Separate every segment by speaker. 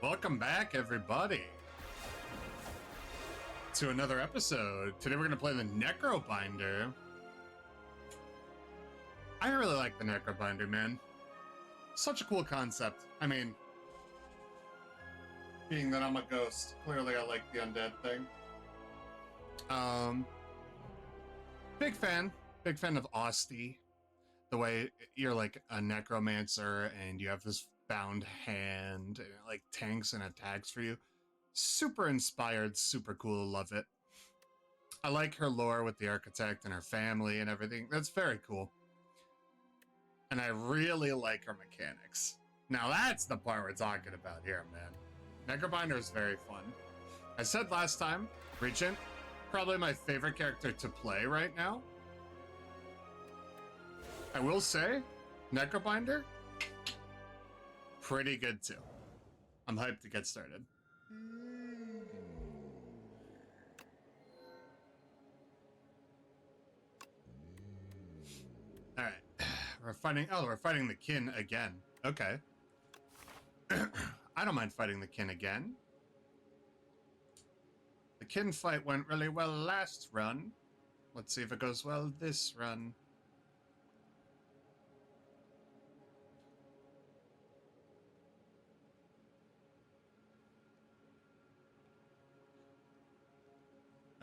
Speaker 1: Welcome back, everybody, to another episode. Today we're going to play the Necrobinder. I really like the Necrobinder, man. Such a cool concept. I mean, being that I'm a ghost, clearly I like the undead thing. Big fan of Austie. The way you're like a necromancer and you have this bound hand and it like tanks and attacks for you. Super inspired, super cool, love it. I like her lore with the architect and her family and everything. That's very cool. And I really like her mechanics. Now that's the part we're talking about here, man. Necrobinder is very fun. I said last time, Regent, probably my favorite character to play right now. I will say, Necrobinder, pretty good too. I'm hyped to get started. All right, we're fighting the kin again. Okay. I don't mind fighting the kin again. The kin fight went really well last run. Let's see if it goes well this run.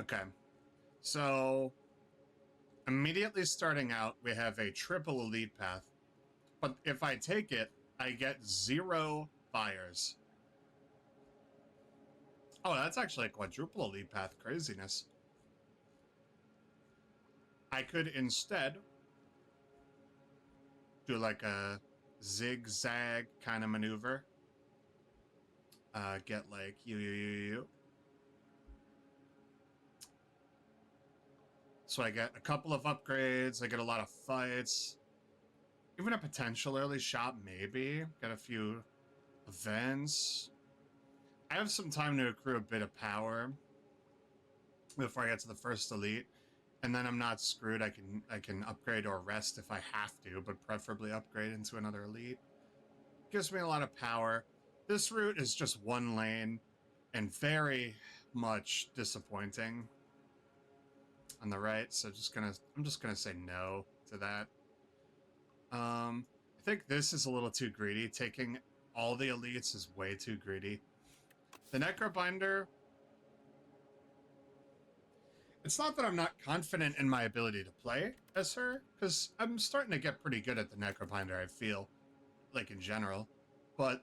Speaker 1: Okay, so immediately starting out, we have a triple elite path, but if I take it, I get 0 fires. Oh, that's actually a quadruple elite path. Craziness. I could instead do like a zigzag kind of maneuver. Get like you. So I get a couple of upgrades, I get a lot of fights, even a potential early shot maybe, get a few events. I have some time to accrue a bit of power before I get to the first elite, and then I'm not screwed. I can upgrade or rest if I have to, but preferably upgrade into another elite. Gives me a lot of power. This route is just one lane and very much disappointing on the right, so I'm just gonna say no to that. I think this is a little too greedy. Taking all the elites is way too greedy. The Necrobinder, it's not that I'm not confident in my ability to play as her, because I'm starting to get pretty good at the Necrobinder, I feel, like in general, but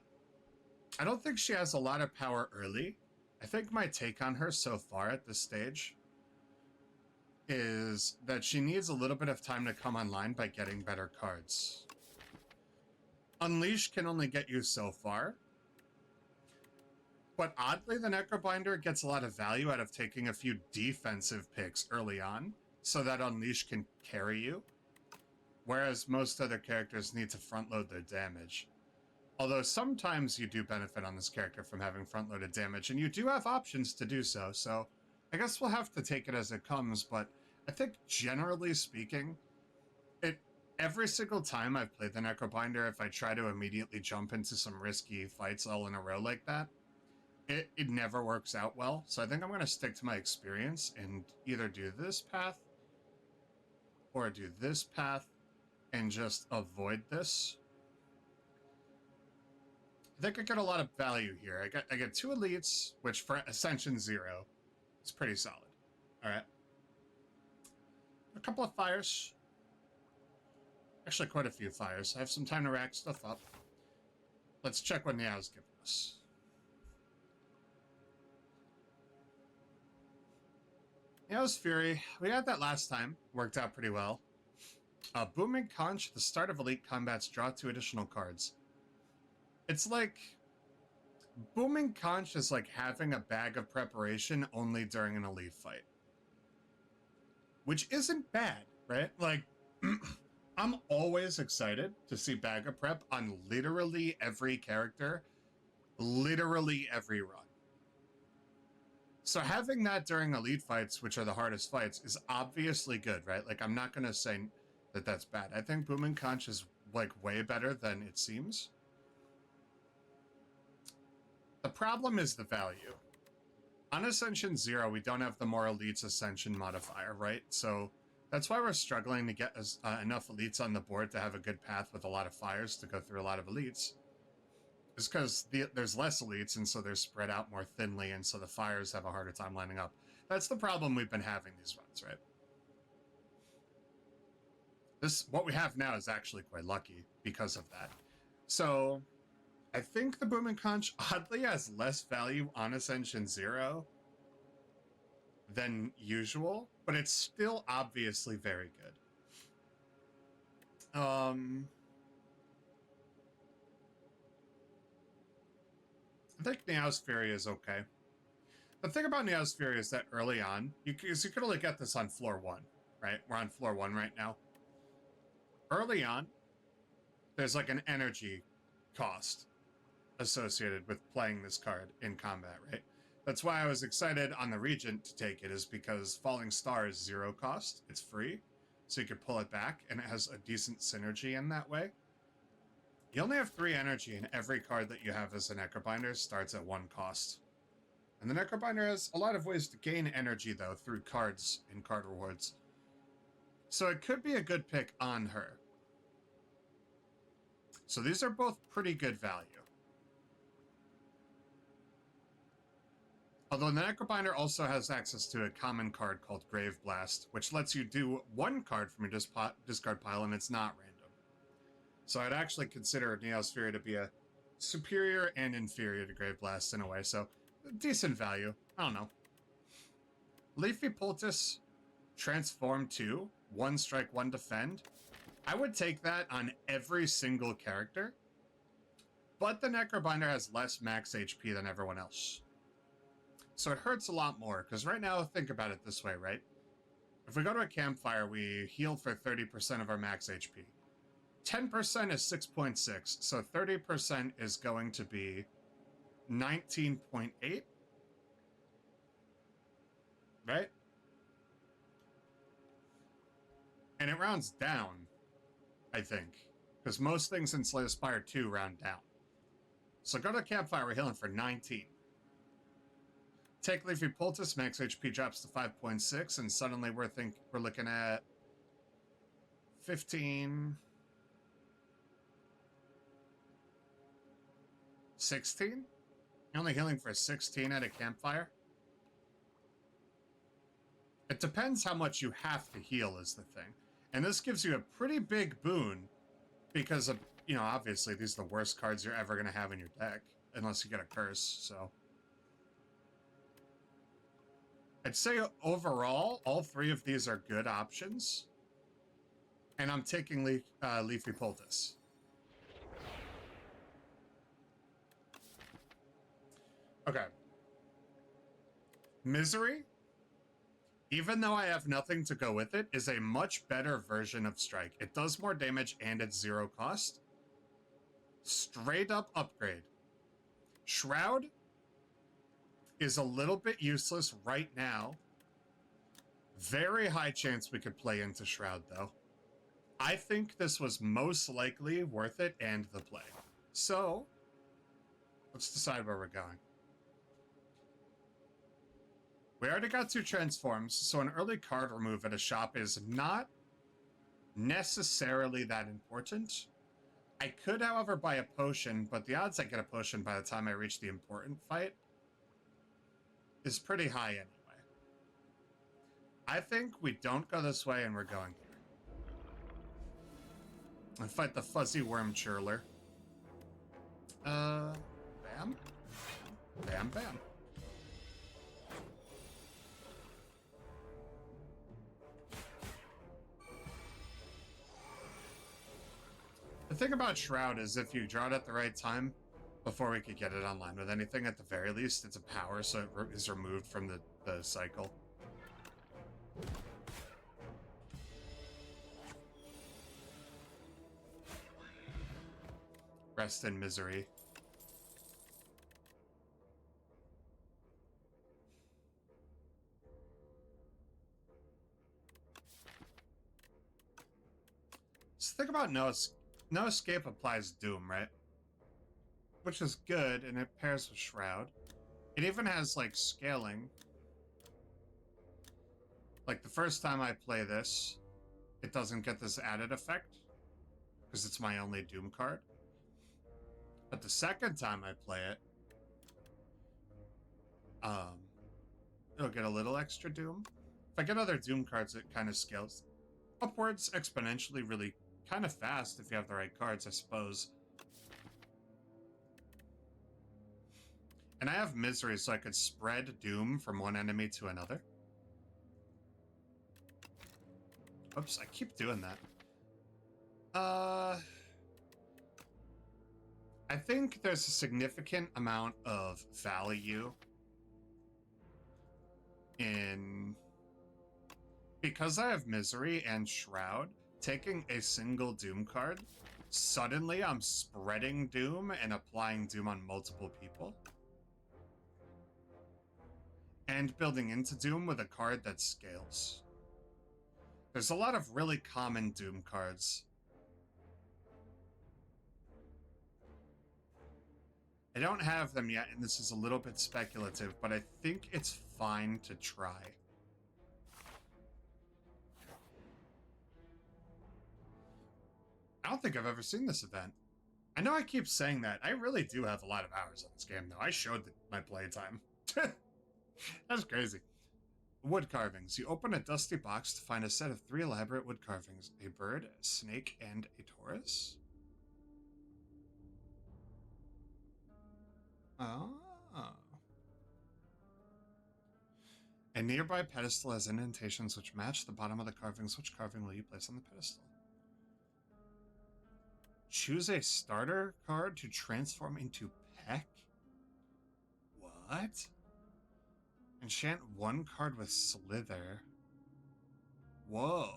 Speaker 1: I don't think she has a lot of power early. I think my take on her so far at this stage is that she needs a little bit of time to come online by getting better cards. Unleash can only get you so far, but oddly the Necrobinder gets a lot of value out of taking a few defensive picks early on so that Unleash can carry you, whereas most other characters need to front load their damage. Although sometimes you do benefit on this character from having front loaded damage, and you do have options to do so, so I guess we'll have to take it as it comes, but I think generally speaking, every single time I've played the Necrobinder, if I try to immediately jump into some risky fights all in a row like that, it never works out well. So I think I'm going to stick to my experience and either do this path or do this path and just avoid this. I think I get a lot of value here. I get 2 elites, which for Ascension 0, it's pretty solid. All right. A couple of fires. Actually, quite a few fires. I have some time to rack stuff up. Let's check what Niao's giving us. Niao's Fury. We had that last time. Worked out pretty well. Booming Conch. At the start of Elite Combats, draw 2 additional cards. It's like... Booming Conch is like having a bag of preparation only during an Elite fight. Which isn't bad, right? Like... I'm always excited to see bag of prep on literally every character, literally every run. So having that during elite fights, which are the hardest fights, is obviously good, right? Like, I'm not going to say that that's bad. I think Booming Conch is, like, way better than it seems. The problem is the value. On Ascension 0, we don't have the more elites Ascension modifier, right? So that's why we're struggling to get enough elites on the board to have a good path with a lot of fires to go through a lot of elites. It's because there's less elites, and so they're spread out more thinly, and so the fires have a harder time lining up. That's the problem we've been having these runs, right? What we have now is actually quite lucky because of that. So I think the Booming Conch oddly has less value on Ascension 0 than usual, but it's still obviously very good. I think Neo's Fury is okay. The thing about Neo's Fury is that early on, you could only get this on floor 1, right? We're on floor 1 right now. Early on, there's like an energy cost associated with playing this card in combat, right? That's why I was excited on the Regent to take it, is because Falling Star is 0 cost. It's free, so you could pull it back, and it has a decent synergy in that way. You only have 3 energy, and every card that you have as a Necrobinder starts at 1 cost. And the Necrobinder has a lot of ways to gain energy, though, through cards and card rewards. So it could be a good pick on her. So these are both pretty good value. Although the Necrobinder also has access to a common card called Grave Blast, which lets you do 1 card from your discard pile, and it's not random. So I'd actually consider Neo's Fury to be a superior and inferior to Grave Blast in a way, so decent value. I don't know. Leafy Poultice, Transform 2, 1 strike, 1 defend. I would take that on every single character, but the Necrobinder has less max HP than everyone else. So it hurts a lot more, because right now, think about it this way, right? If we go to a campfire, we heal for 30% of our max HP. 10% is 6.6, so 30% is going to be 19.8, right? And it rounds down, I think, because most things in Slay the Spire 2 round down. So go to a campfire, we're healing for 19. Take Leafy Poultice, max HP drops to 5.6, and suddenly we're looking at 15, 16? You're only healing for 16 at a campfire? It depends how much you have to heal is the thing. And this gives you a pretty big boon because of, obviously these are the worst cards you're ever going to have in your deck, unless you get a curse, so. I'd say overall, all 3 of these are good options. And I'm taking Leafy Poultice. Okay. Misery, even though I have nothing to go with it, is a much better version of Strike. It does more damage and it's 0 cost. Straight up upgrade. Shroud is a little bit useless right now. Very high chance we could play into Shroud, though. I think this was most likely worth it and the play. So, let's decide where we're going. We already got 2 transforms, so an early card remove at a shop is not necessarily that important. I could, however, buy a potion, but the odds I get a potion by the time I reach the important fight is pretty high anyway. I think we don't go this way and we're going here. And fight the Fuzzy Worm Churler. Bam. Bam, bam. The thing about Shroud is if you draw it at the right time, before we could get it online with anything, at the very least, it's a power, so it is removed from the cycle. Rest in misery. So think about no escape applies Doom, right? which is good, and it pairs with Shroud. It even has, like, scaling. Like, the first time I play this, it doesn't get this added effect, because it's my only Doom card. But the second time I play it, it'll get a little extra Doom. If I get other Doom cards, it kind of scales upwards exponentially really kind of fast if you have the right cards, I suppose. And I have Misery, so I could spread Doom from one enemy to another. Oops, I keep doing that. I think there's a significant amount of value in... Because I have Misery and Shroud, taking a single Doom card, suddenly I'm spreading Doom and applying Doom on multiple people. And building into Doom with a card that scales. There's a lot of really common Doom cards. I don't have them yet, and this is a little bit speculative, but I think it's fine to try. I don't think I've ever seen this event. I know I keep saying that. I really do have a lot of hours on this game, though. I showed my playtime. That's crazy. Wood carvings. You open a dusty box to find a set of 3 elaborate wood carvings. A bird, a snake, and a Taurus. Oh. A nearby pedestal has indentations which match the bottom of the carvings. Which carving will you place on the pedestal? Choose a starter card to transform into Peck? What? Enchant 1 card with Slither. Whoa.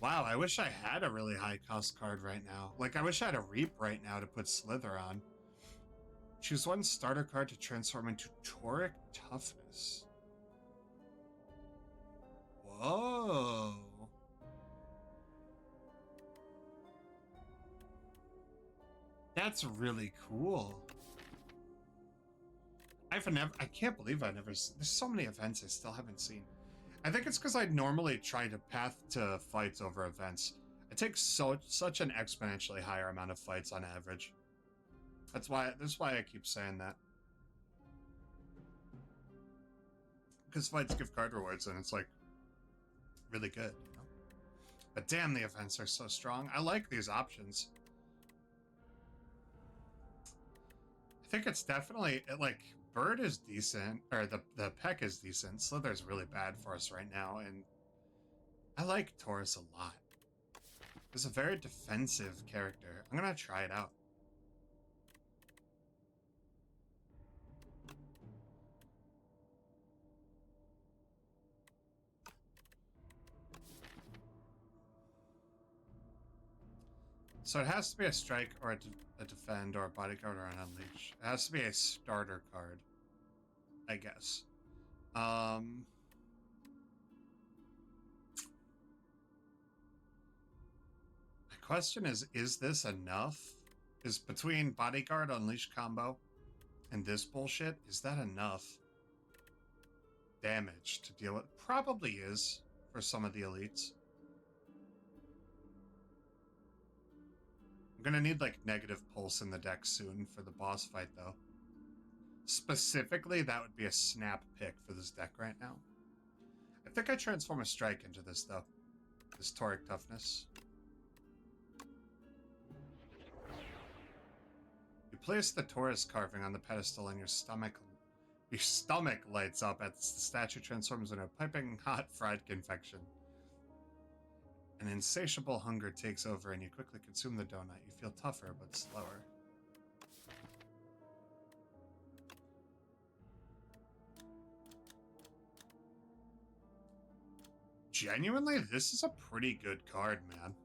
Speaker 1: Wow, I wish I had a really high cost card right now. Like, I wish I had a Reap right now to put Slither on. Choose 1 starter card to transform into Toric Toughness. Whoa. That's really cool. I can't believe I've never seen. There's so many events I still haven't seen. I think it's because I normally try to path to fights over events. I take such an exponentially higher amount of fights on average. That's why I keep saying that. Because fights give card rewards, and it's like really good, you know? But damn, the events are so strong. I like these options. I think it's definitely, like, Bird is decent, or the Peck is decent. Slither's really bad for us right now, and I like Taurus a lot. He's a very defensive character. I'm gonna try it out. So it has to be a strike or a defend or a bodyguard or an unleash. It has to be a starter card, I guess. My question is this enough? Is between bodyguard, unleash combo, and this bullshit, is that enough damage to deal with? Probably is for some of the elites. I'm gonna need, like, negative pulse in the deck soon for the boss fight, though. Specifically, that would be a snap pick for this deck right now. I think I transform a strike into this, though. This Toric Toughness. You place the Taurus carving on the pedestal and your stomach lights up as the statue transforms into a piping hot fried confection. An insatiable hunger takes over and you quickly consume the donut. You feel tougher, but slower. Genuinely, this is a pretty good card, man.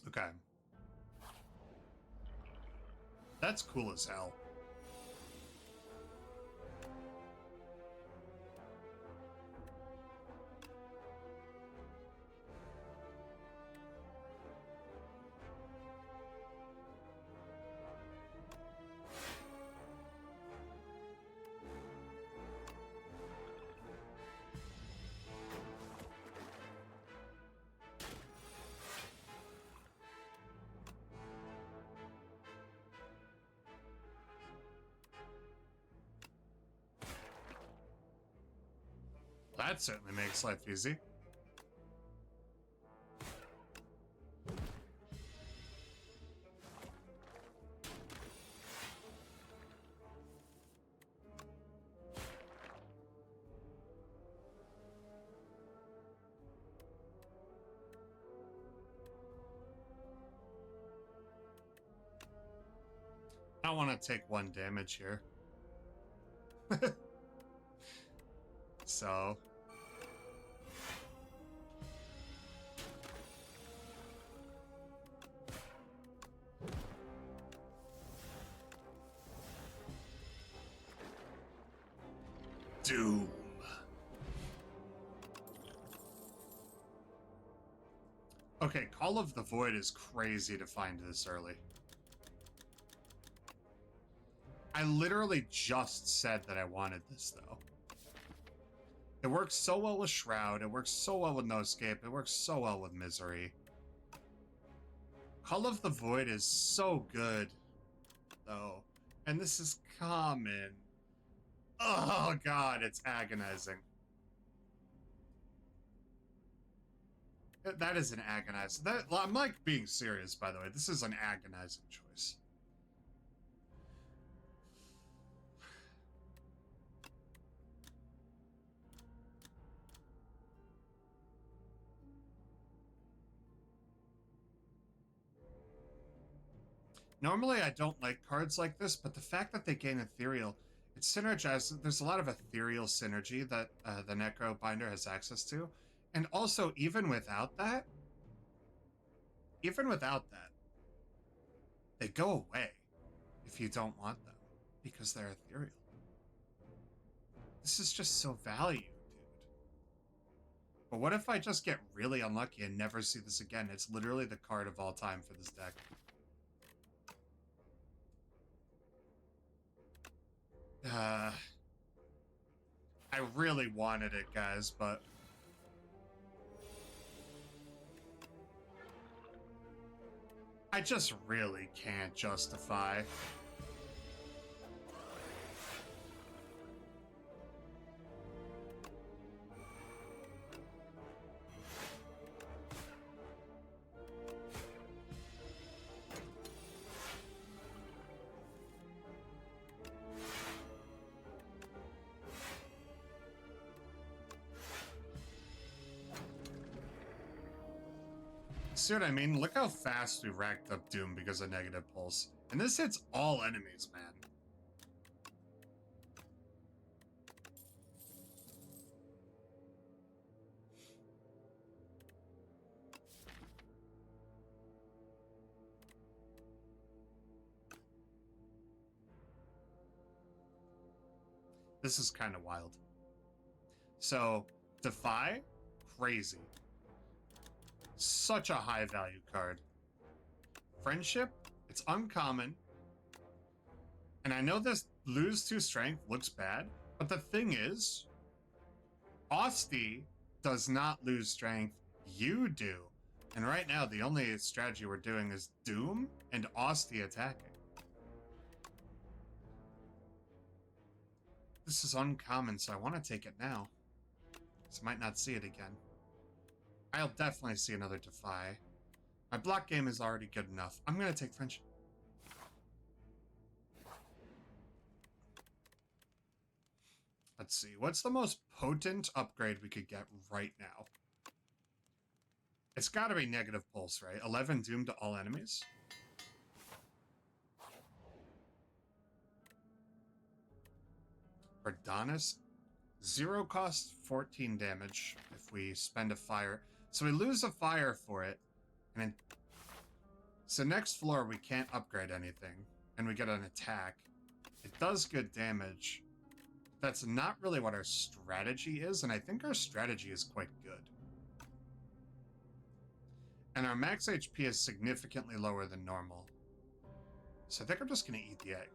Speaker 1: Okay. That's cool as hell. That certainly makes life easy. I want to take 1 damage here. So... Doom. Okay, Call of the Void is crazy to find this early. I literally just said that I wanted this, though. It works so well with Shroud, it works so well with No Escape, it works so well with Misery. Call of the Void is so good, though. And this is common. Oh god, it's agonizing. That is an agonizing... I'm like being serious, by the way. This is an agonizing choice. Normally, I don't like cards like this, but the fact that they gain Ethereal, it synergizes. There's a lot of Ethereal synergy that the Necrobinder has access to. And also, even without that, they go away if you don't want them, because they're Ethereal. This is just so valued, dude. But what if I just get really unlucky and never see this again? It's literally the card of all time for this deck. I really wanted it, guys, but... I just really can't justify. See what I mean? Look how fast we racked up Doom because of negative pulse. And this hits all enemies, man. This is kind of wild. So, Defy, crazy. Such a high value card. Friendship, it's uncommon. And I know this lose 2 strength looks bad, but the thing is, Austie does not lose strength, you do. And right now, the only strategy we're doing is Doom and Austie attacking. This is uncommon, so I want to take it now. So I might not see it again. I'll definitely see another Defy. My block game is already good enough. I'm going to take Friendship. Let's see. What's the most potent upgrade we could get right now? It's got to be negative pulse, right? 11 Doom to all enemies. Verdanus, 0 cost, 14 damage if we spend a fire. So we lose a fire for it. And then... So next floor, we can't upgrade anything. And we get an attack. It does good damage. That's not really what our strategy is, and I think our strategy is quite good. And our max HP is significantly lower than normal. So I think I'm just going to eat the egg.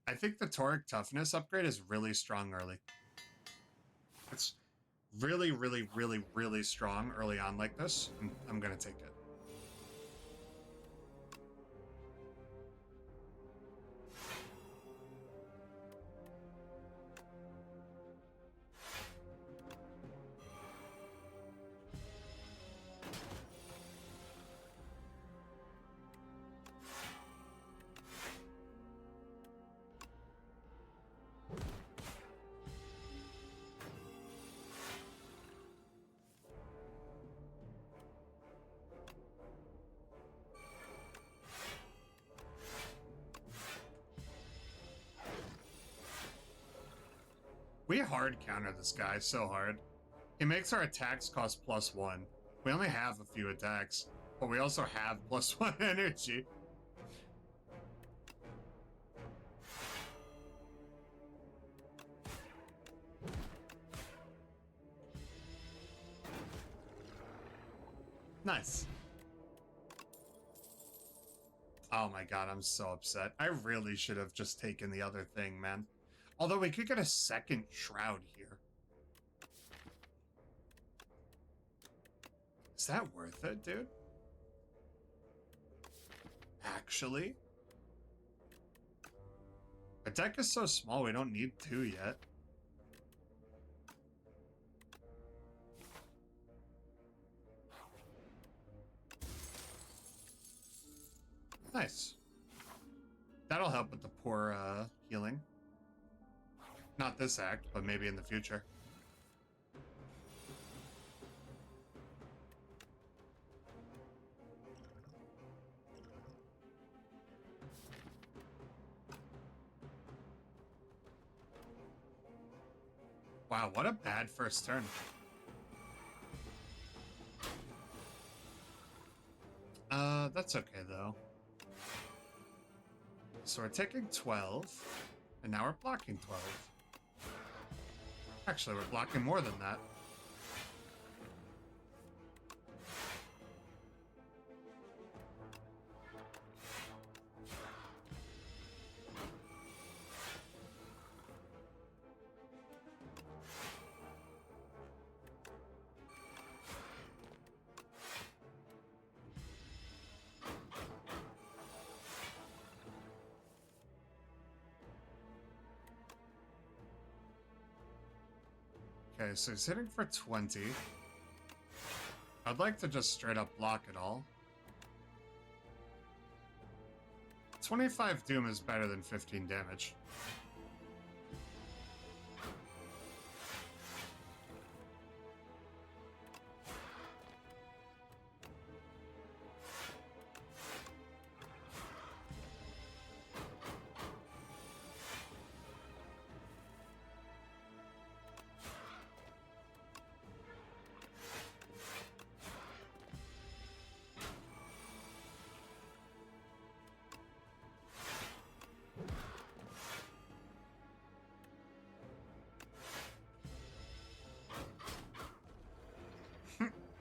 Speaker 1: I think the Toric Toughness upgrade is really strong early. really, really, really, really strong early on like this, I'm gonna take it. We hard counter this guy so hard. He makes our attacks cost +1. We only have a few attacks, but we also have +1 energy. Nice. Oh my god, I'm so upset. I really should have just taken the other thing, man. Although we could get a second shroud here. Is that worth it, dude? Actually? Our deck is so small, we don't need 2 yet. Nice. That'll help with the poor healing. Not this act, but maybe in the future. Wow, what a bad first turn. That's okay though. So we're taking 12, and now we're blocking 12. Actually, we're blocking more than that. Okay, so he's hitting for 20. I'd like to just straight up block it all. 25 Doom is better than 15 damage.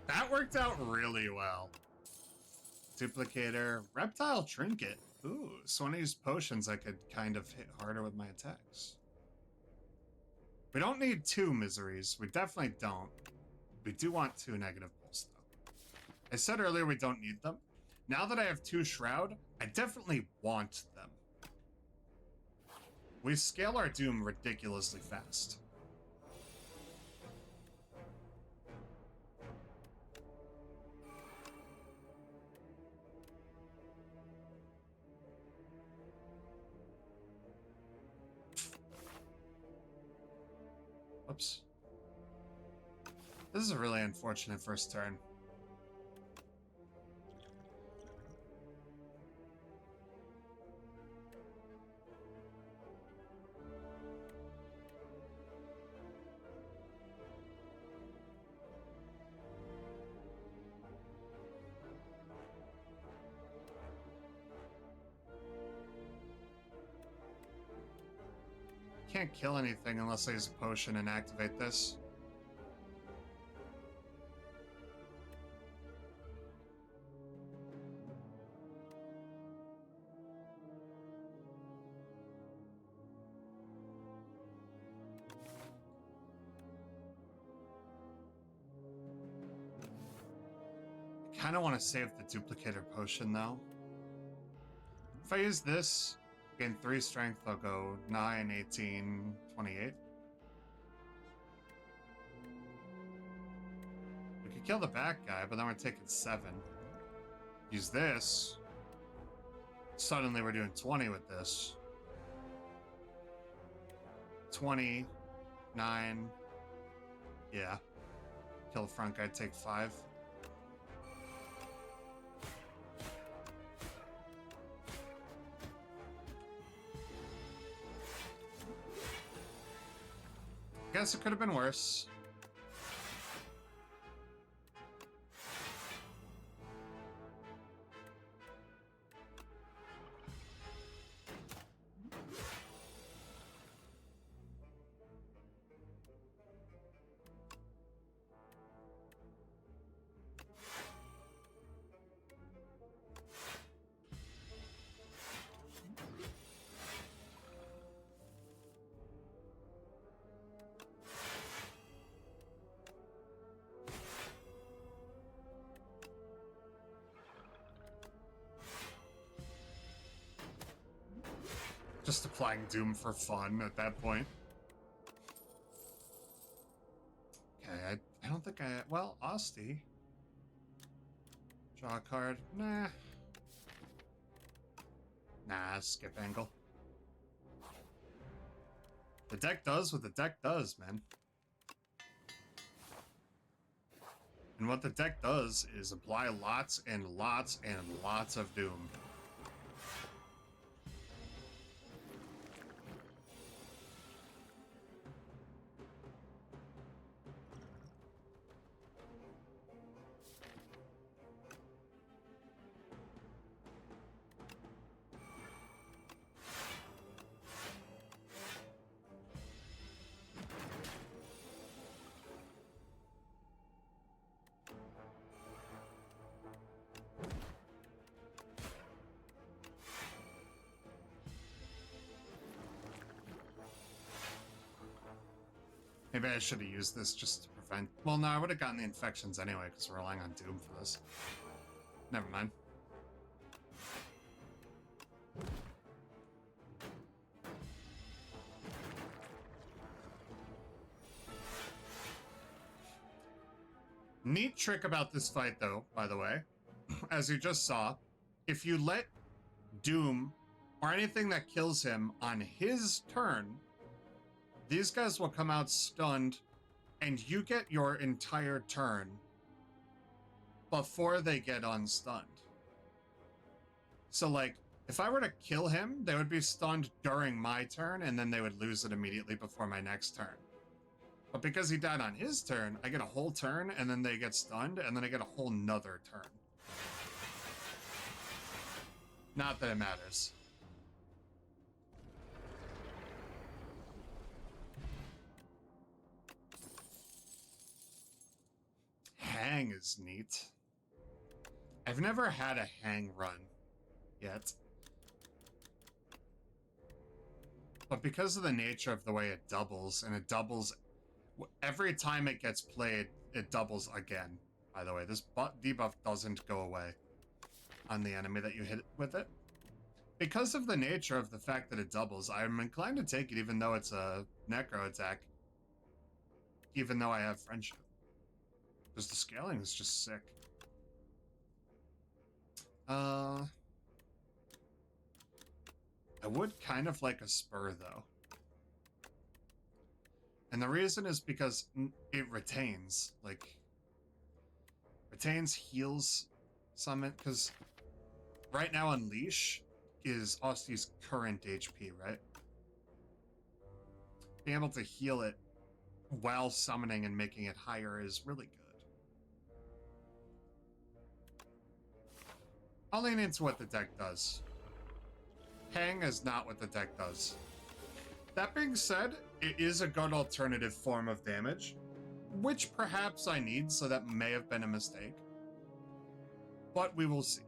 Speaker 1: That worked out really well. Duplicator, Reptile Trinket. Ooh, so when I use potions, I could kind of hit harder with my attacks. We don't need 2 miseries. We definitely don't. We do want 2 negative pulse, though. I said earlier we don't need them. Now that I have 2 Shroud, I definitely want them. We scale our Doom ridiculously fast. Whoops. This is a really unfortunate first turn. Can't kill anything unless I use a potion and activate this. kind of want to save the duplicator potion, though. If I use this, gain 3 strength, I'll go 9, 18, 28. We could kill the back guy, but then we're taking 7. Use this. Suddenly we're doing 20 with this. 20, 9. Yeah. Kill the front guy, take 5. Guess it could have been worse. Just applying Doom for fun at that point. Okay, I don't think I... Well, Asti. Draw a card. Nah. Nah, skip angle. The deck does what the deck does, man. And what the deck does is apply lots and lots and lots of Doom. Maybe I should have used this just to prevent... Well, no, I would have gotten the infections anyway, because we're relying on Doom for this. Never mind. Neat trick about this fight, though, by the way. As you just saw, if you let Doom, or anything that kills him, on his turn... These guys will come out stunned, and you get your entire turn before they get unstunned. So, like, if I were to kill him, they would be stunned during my turn, and then they would lose it immediately before my next turn. But because he died on his turn, I get a whole turn, and then they get stunned, and then I get a whole nother turn. Not that it matters. Hang is neat. I've never had a hang run yet. But because of the nature of the way it doubles, and it doubles every time it gets played, it doubles again. By the way, this debuff doesn't go away on the enemy that you hit with it. Because of the nature of the fact that it doubles, I'm inclined to take it even though it's a necro attack. Even though I have friendship. Because the scaling is just sick. I would kind of like a spur, though. And the reason is because it retains. Like, retains, heals, summon. Because right now Unleash is Austi's current HP, right? Being able to heal it while summoning and making it higher is really good. I'll lean into what the deck does. Hang is not what the deck does. That being said, it is a good alternative form of damage, which perhaps I need, so that may have been a mistake. But we will see.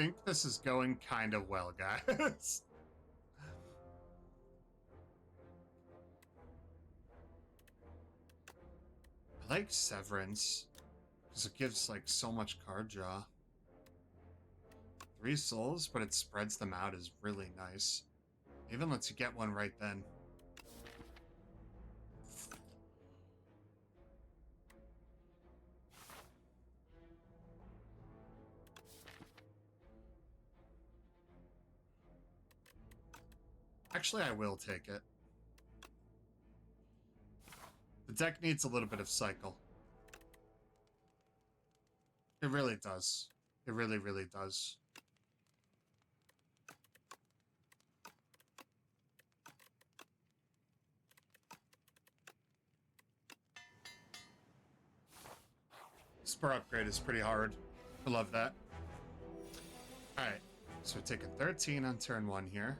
Speaker 1: think this is going kind of well, guys. I like Severance, because it gives, like, so much card draw. 3 souls, but it spreads them out is really nice. Even lets you get one right then. Actually, I will take it. The deck needs a little bit of cycle. It really does. It really, really does. Spur upgrade is pretty hard. I love that. Alright, so we're taking 13 on turn 1 here.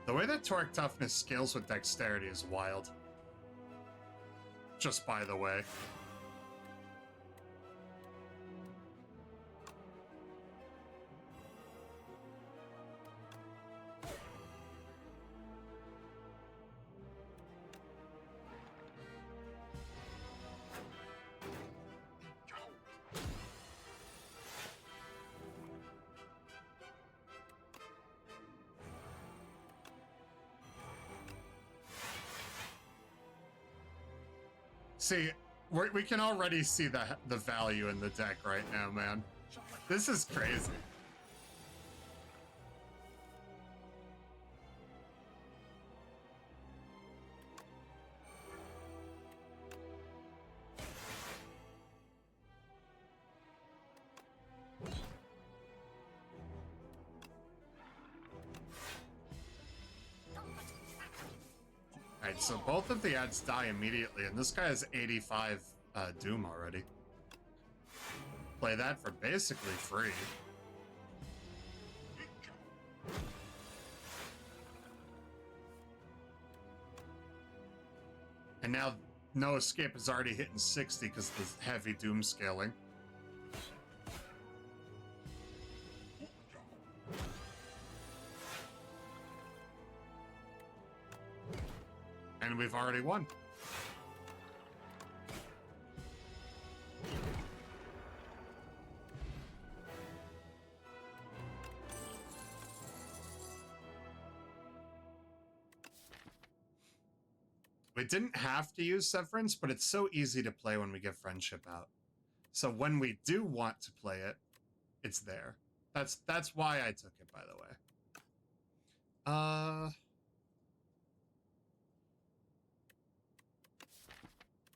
Speaker 1: The way that Torque Toughness scales with Dexterity is wild. Just by the way. See, we can already see the value in the deck right now, man. This is crazy. Alright, so both of the ads die immediately, and this guy has 85 Doom already. Play that for basically free. And now No Escape is already hitting 60 because of the heavy Doom scaling. And we've already won. We didn't have to use Severance, but it's so easy to play when we get Friendship out. So when we do want to play it, it's there. That's why I took it, by the way.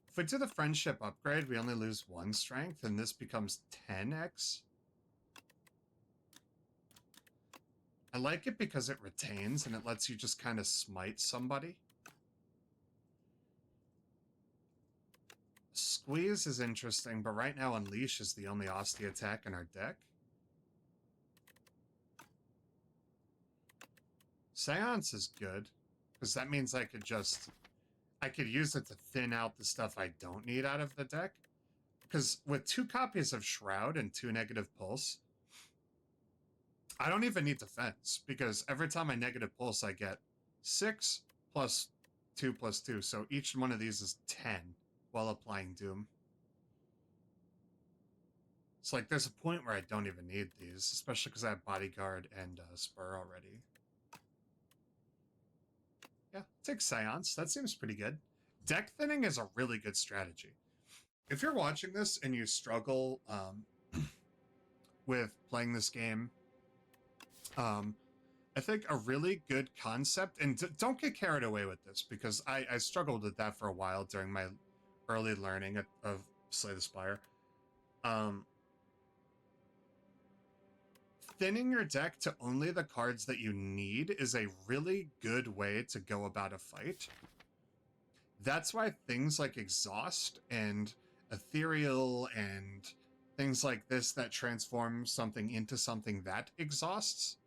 Speaker 1: If we do the Friendship upgrade, we only lose 1 strength, and this becomes 10x. I like it because it retains, and it lets you just kind of smite somebody. Squeeze is interesting, but right now Unleash is the only Ostia attack in our deck. Seance is good, because that means I could use it to thin out the stuff I don't need out of the deck. Because with 2 copies of Shroud and 2 negative pulse, I don't even need defense, because every time I negative pulse, I get 6 plus 2 plus 2. So each one of these is 10 while applying Doom. It's like there's a point where I don't even need these, especially because I have Bodyguard and Spur already. Yeah, take Seance. That seems pretty good. Deck thinning is a really good strategy. If you're watching this and you struggle with playing this game, I think a really good concept, and don't get carried away with this, because I struggled with that for a while during my early learning of Slay the Spire. Thinning your deck to only the cards that you need is a really good way to go about a fight. That's why things like Exhaust and ethereal and things like this that transform something into something that exhausts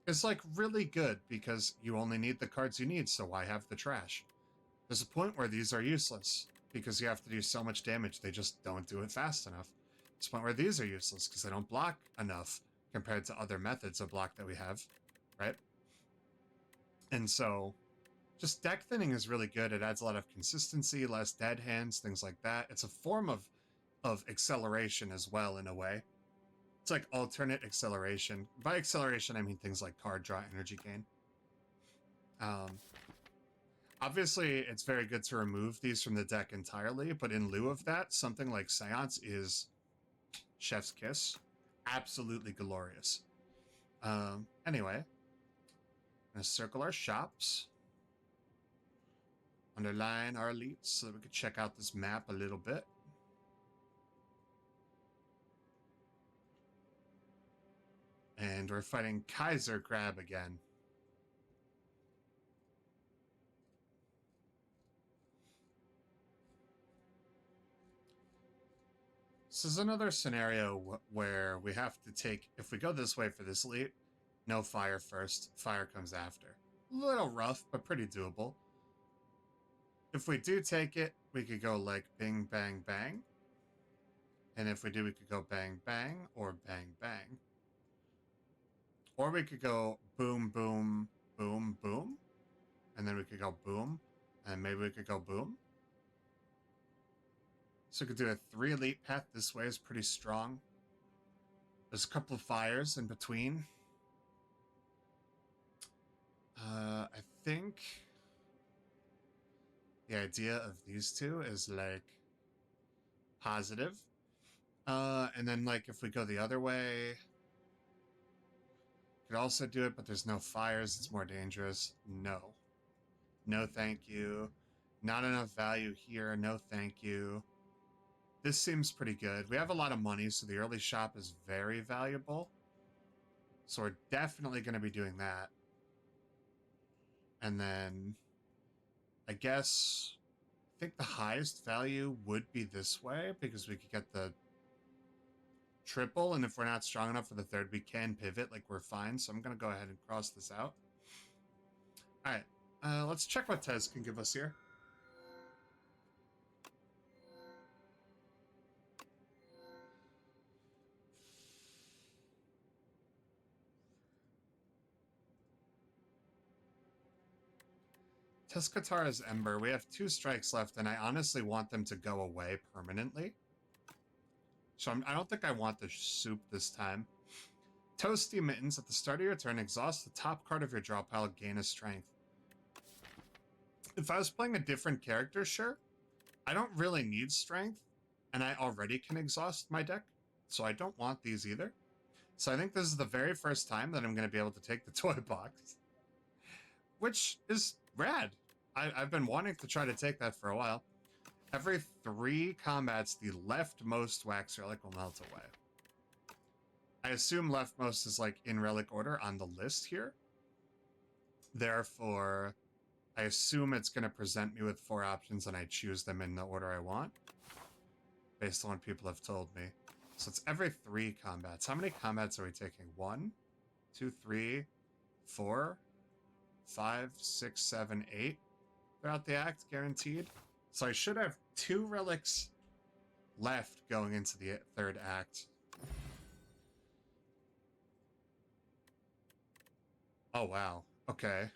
Speaker 1: is like really good because you only need the cards you need, so why have the trash? There's a point where these are useless because you have to do so much damage, they just don't do it fast enough. There's a point where these are useless because they don't block enough compared to other methods of block that we have, right? And so just deck thinning is really good. It adds a lot of consistency, less dead hands, things like that. It's a form of acceleration as well, in a way. It's like alternate acceleration. By acceleration, I mean things like card draw, energy gain. Obviously, it's very good to remove these from the deck entirely, but in lieu of that, something like Seance is chef's kiss. Absolutely glorious. Anyway, I'm gonna circle our shops. Underline our elites so that we can check out this map a little bit. And we're fighting Kaiser Crab again. This is another scenario where we have to take, if we go this way for this elite, no fire first, fire comes after. A little rough, but pretty doable. If we do take it, we could go like bing, bang, bang. And if we do, we could go bang, bang, or bang, bang. Or we could go boom, boom, boom, boom. And then we could go boom. And maybe we could go boom. So we could do a 3 elite path this way is pretty strong. There's a couple of fires in between. I think the idea of these two is like positive. And then like if we go the other way, could also do it, but there's no fires. It's more dangerous. No. No, thank you. Not enough value here. No, thank you. This seems pretty good. We have a lot of money, so the early shop is very valuable. So we're definitely going to be doing that. And then I guess I think the highest value would be this way because we could get the triple, and if we're not strong enough for the third, we can pivot, like we're fine. So I'm going to go ahead and cross this out. All right, let's check what Tez can give us here. Teskatara's Ember. We have 2 strikes left, and I honestly want them to go away permanently. So I don't think I want the soup this time. Toasty Mittens. At the start of your turn, exhaust the top card of your draw pile, gain a strength. If I was playing a different character, sure. I don't really need strength, and I already can exhaust my deck, so I don't want these either. So I think this is the very first time that I'm going to be able to take the toy box, which is rad. I've been wanting to try to take that for a while. Every 3 combats, the leftmost wax relic will melt away. I assume leftmost is like in relic order on the list here. Therefore, I assume it's going to present me with 4 options and I choose them in the order I want, based on what people have told me. So it's every 3 combats. How many combats are we taking? 1, 2, 3, 4, 5, 6, 7, 8 throughout the act, guaranteed. So I should have 2 relics left going into the 3rd act. Oh, wow. Okay.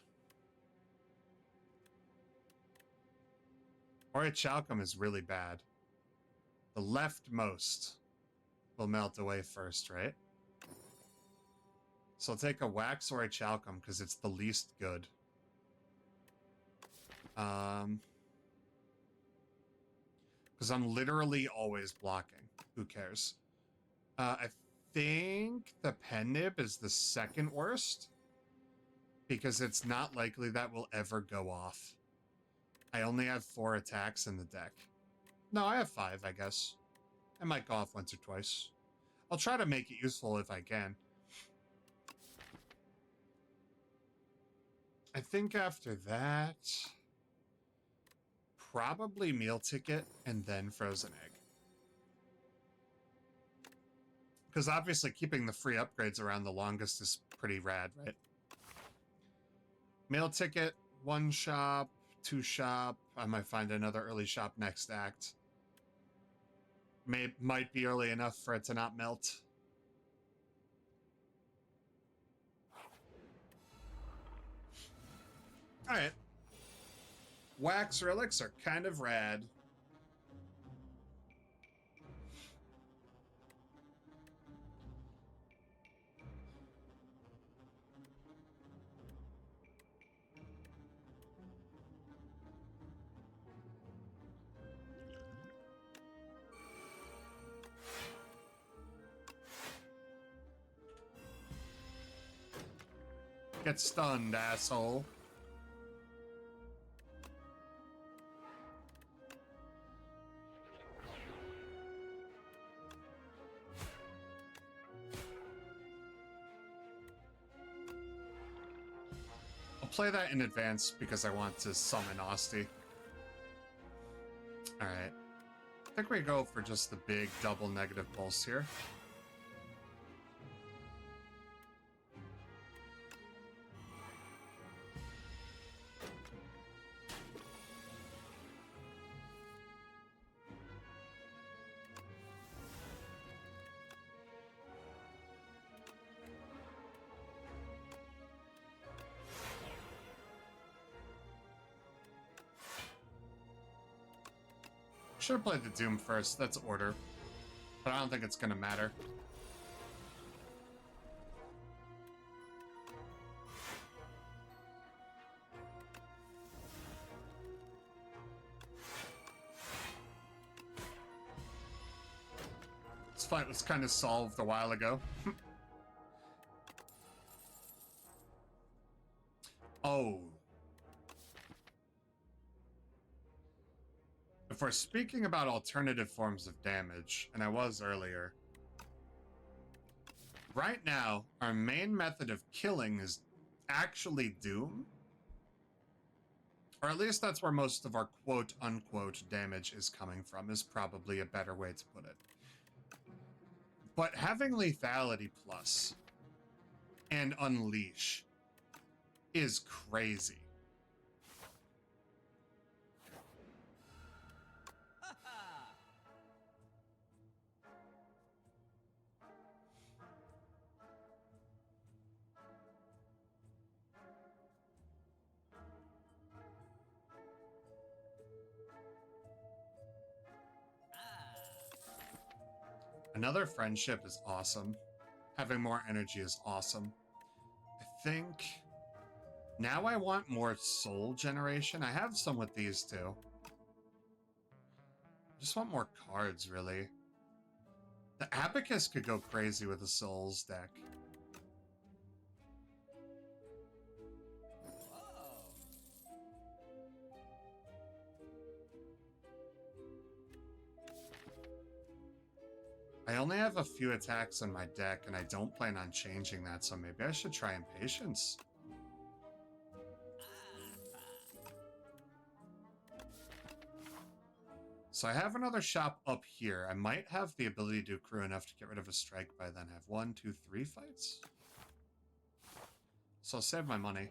Speaker 1: Orichalcum is really bad. The leftmost will melt away first, right? So I'll take a wax Orichalcum because it's the least good. Because I'm literally always blocking. Who cares? I think the Pen Nib is the 2nd worst. Because it's not likely that will ever go off. I only have 4 attacks in the deck. No, I have 5, I guess. I might go off once or twice. I'll try to make it useful if I can. I think after that, probably Meal Ticket and then Frozen Egg. Because obviously keeping the free upgrades around the longest is pretty rad, right? Mail ticket, 1 shop, 2 shop. I might find another early shop next act. Might be early enough for it to not melt. Alright. Wax relics are kind of rad. Get stunned, asshole. I'll play that in advance because I want to summon Osty. Alright. I think we go for just the big double negative pulse here. Should have played the Doom first. That's order. But I don't think it's going to matter. This fight was kind of solved a while ago. Oh. If we're speaking about alternative forms of damage, and I was earlier, right now, our main method of killing is actually Doom. Or at least that's where most of our quote-unquote damage is coming from, is probably a better way to put it. But having Lethality Plus and Unleash is crazy. Another friendship is awesome. Having more energy is awesome. I think now I want more soul generation. I have some with these too. I just want more cards, really. The Abacus could go crazy with a souls deck. I only have a few attacks on my deck, and I don't plan on changing that, so maybe I should try Impatience. So I have another shop up here. I might have the ability to accrue enough to get rid of a strike by then. Have 1, 2, 3 fights? So I'll save my money.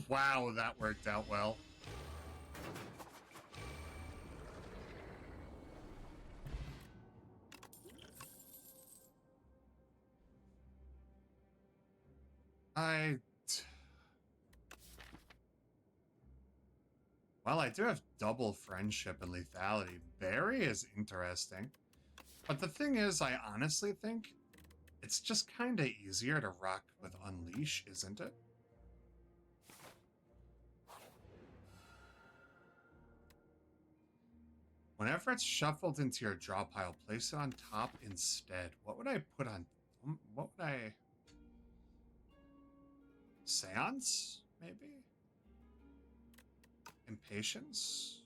Speaker 1: Wow, that worked out well. Well, I do have double friendship and lethality. Very is interesting. But the thing is, I honestly think It's just kind of easier to rock with Unleash, isn't it? Whenever it's shuffled into your draw pile, place it on top instead. What would I put on? What would I... Seance, maybe? Impatience?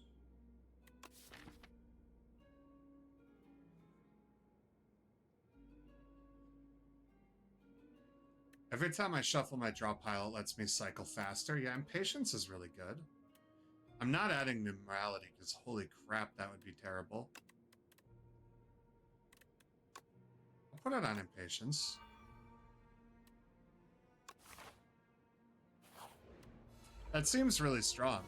Speaker 1: Every time I shuffle my draw pile, it lets me cycle faster. Yeah, Impatience is really good. I'm not adding Numerality, because holy crap, that would be terrible. I'll put it on Impatience. That seems really strong.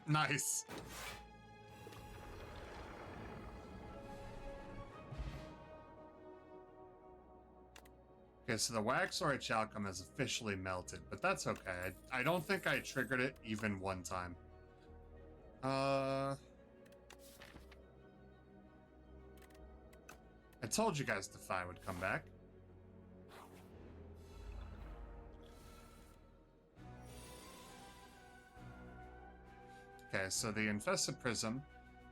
Speaker 1: Nice. Okay, so the Wax Orange outcome has officially melted, but that's okay. I don't think I triggered it even one time. I told you guys Defy would come back. Okay, so the Infested Prism,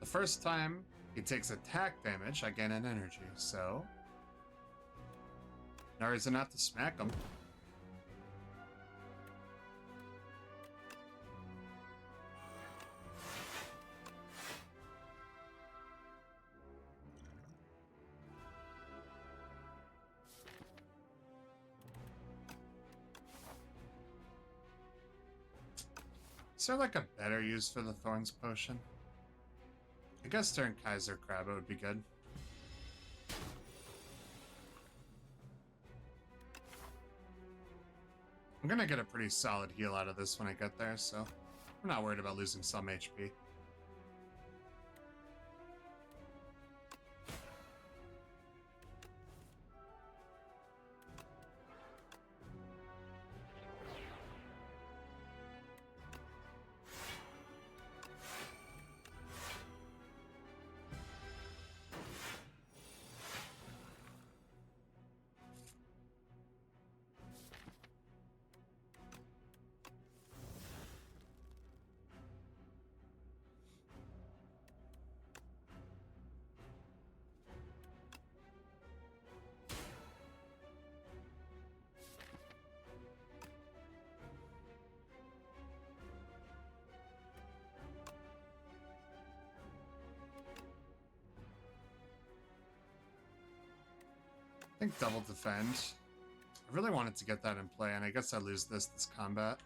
Speaker 1: the first time he takes attack damage, I gain an energy, so... no reason not to smack him. Is there like a better use for the Thorns potion? I guess during Kaiser Crab it would be good. I'm gonna get a pretty solid heal out of this when I get there, so I'm not worried about losing some HP. I think double defend. I really wanted to get that in play, and I guess I lose this combat.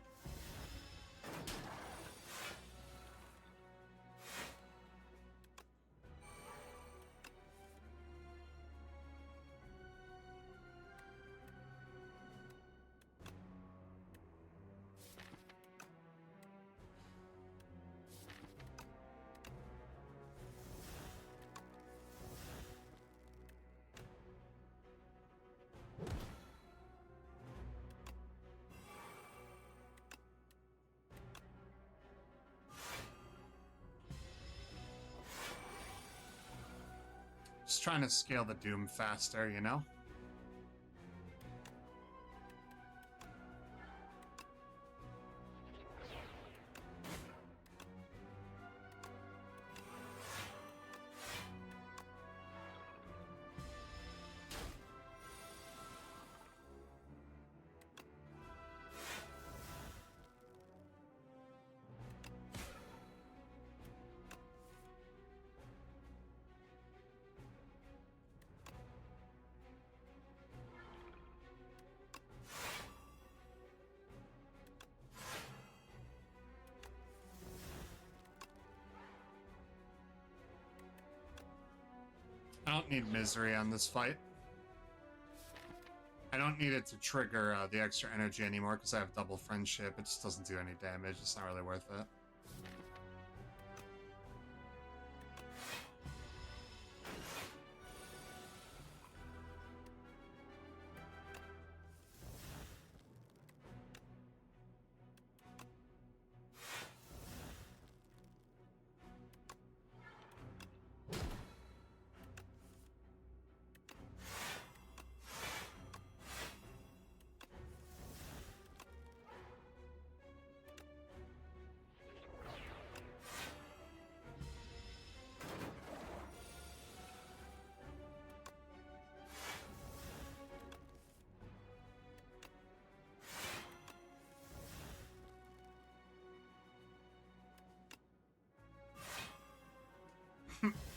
Speaker 1: Just trying to scale the Doom faster, you know? I don't need misery on this fight. I don't need it to trigger the extra energy anymore because I have double friendship. It just doesn't do any damage. It's not really worth it.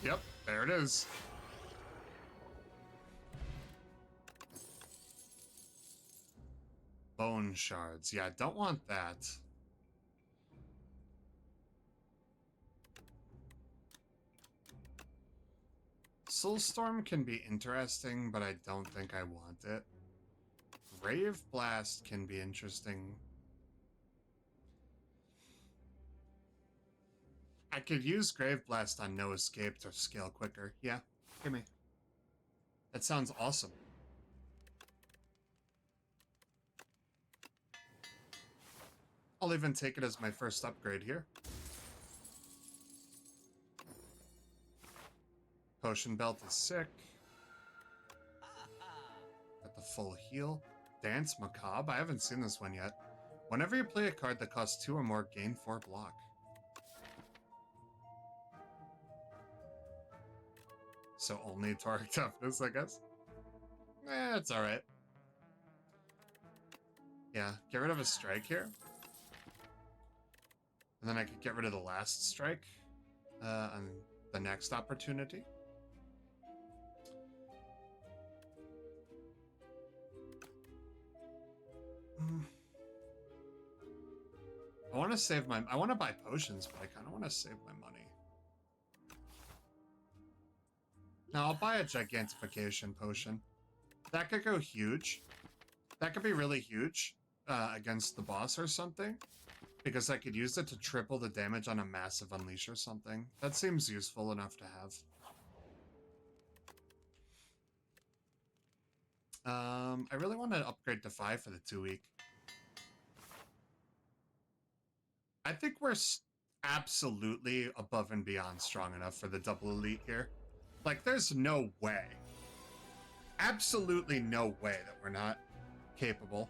Speaker 1: Yep, there it is. Bone shards. Yeah, don't want that. Soulstorm can be interesting, but I don't think I want it. Grave Blast can be interesting. I could use Grave Blast on No Escape to scale quicker. Yeah, gimme. That sounds awesome. I'll even take it as my first upgrade here. Potion Belt is sick. Got the full heal. Dance Macabre. I haven't seen this one yet. Whenever you play a card that costs 2 or more, gain 4 block. So only Toric Toughness, I guess. It's alright. Yeah, get rid of a strike here. And then I could get rid of the last strike on the next opportunity. I want to save my... I want to buy potions, but I kind of want to save my money. Now, I'll buy a Gigantification Potion. That could go huge. That could be really huge against the boss or something. Because I could use it to triple the damage on a massive unleash or something. That seems useful enough to have. I really want to upgrade to 5 for the 2-week. I think we're absolutely above and beyond strong enough for the double elite here. Like, there's no way. Absolutely no way that we're not capable.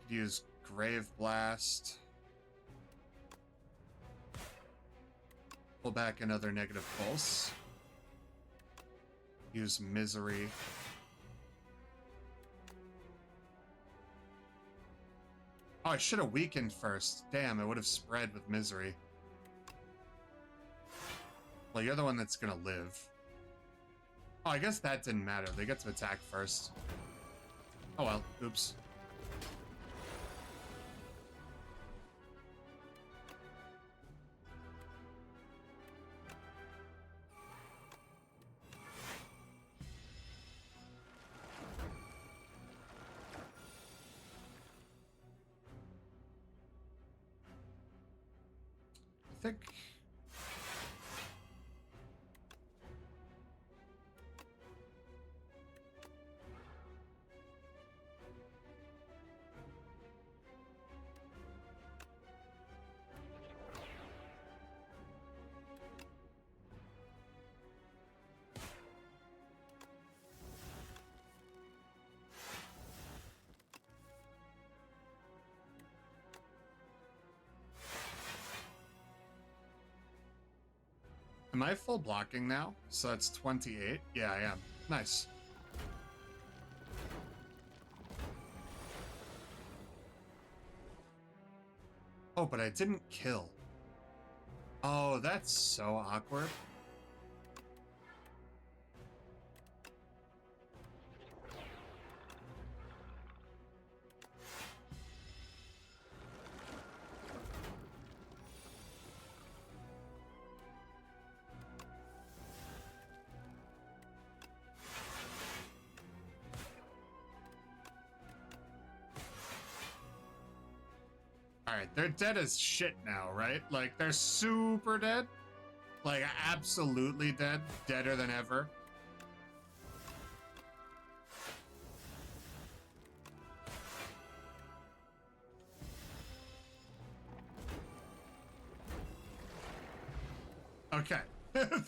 Speaker 1: Use Grave Blast. Pull back another negative pulse. Use Misery. Oh, I should have weakened first. Damn, I would have spread with Misery. Well, you're the one that's gonna live. Oh, I guess that didn't matter. They get to attack first. Oh well, oops. I think... Am I full blocking now? So that's 28? Yeah, I am. Nice. Oh, but I didn't kill. Oh, that's so awkward. Alright, they're dead as shit now, right? Like, they're super dead. Like, absolutely dead. Deader than ever. Okay.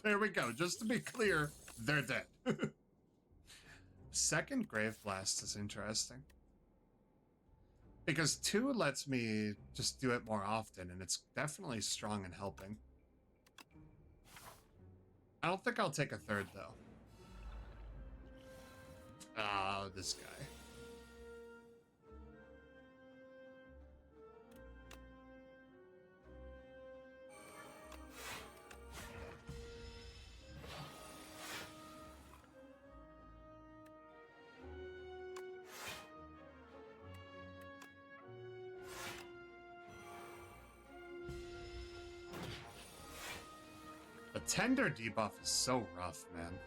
Speaker 1: There we go. Just to be clear, they're dead. Second Grave Blast is interesting. Because 2 lets me just do it more often, and it's definitely strong in helping. I don't think I'll take a 3rd, though. Ah, this guy. The Tender debuff is so rough, man.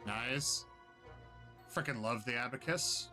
Speaker 1: Nice. Freaking love the Abacus.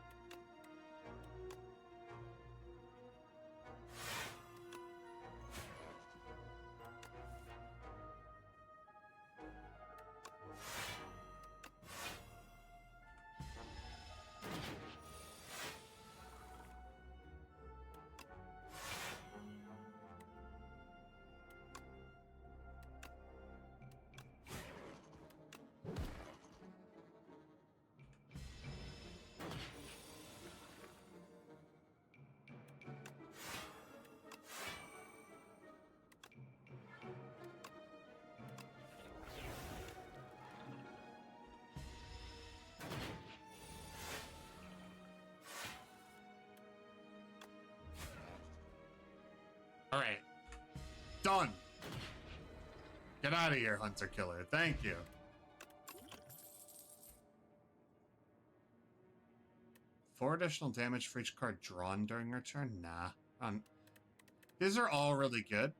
Speaker 1: All right. Done. Get out of here, Hunter Killer. Thank you. Four additional damage for each card drawn during your turn? Nah. These are all really good,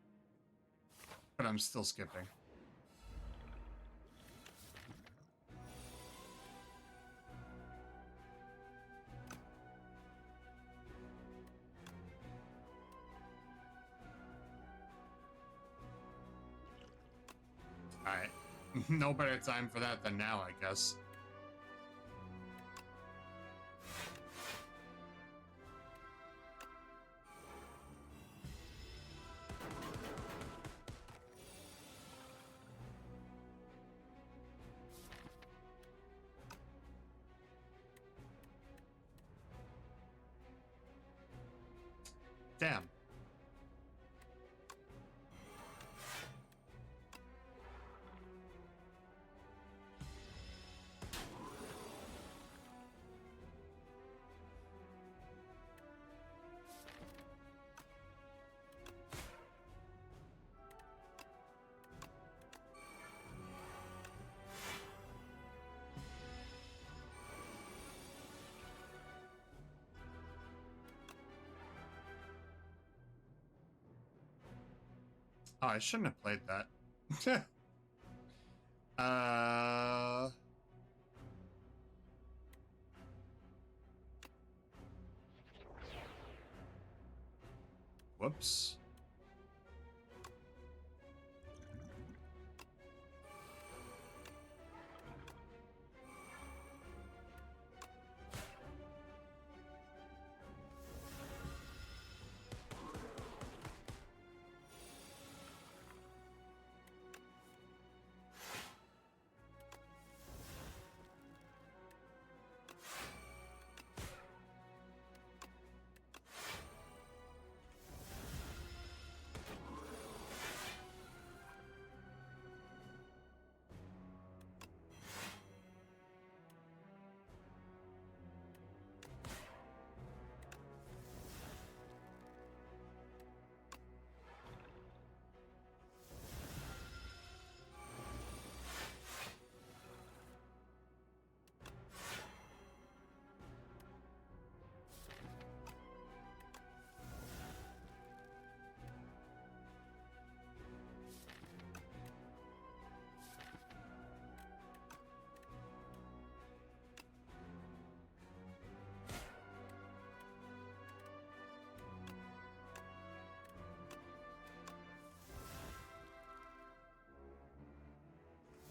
Speaker 1: but I'm still skipping. Alright. No better time for that than now, I guess. Damn. Oh, I shouldn't have played that. Whoops.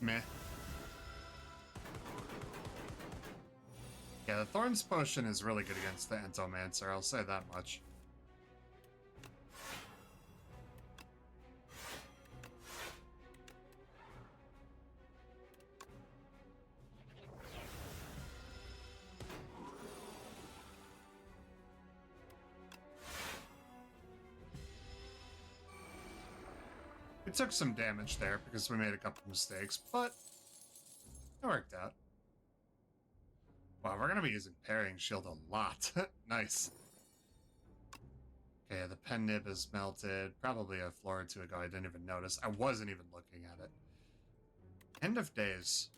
Speaker 1: Meh. Yeah, the Thorns Potion is really good against the Entomancer, I'll say that much. We took some damage there because we made a couple mistakes, but it worked out. Wow, we're going to be using Parrying Shield a lot. Nice. Okay, the pen nib is melted. Probably a floor or two ago. I didn't even notice. I wasn't even looking at it. End of days.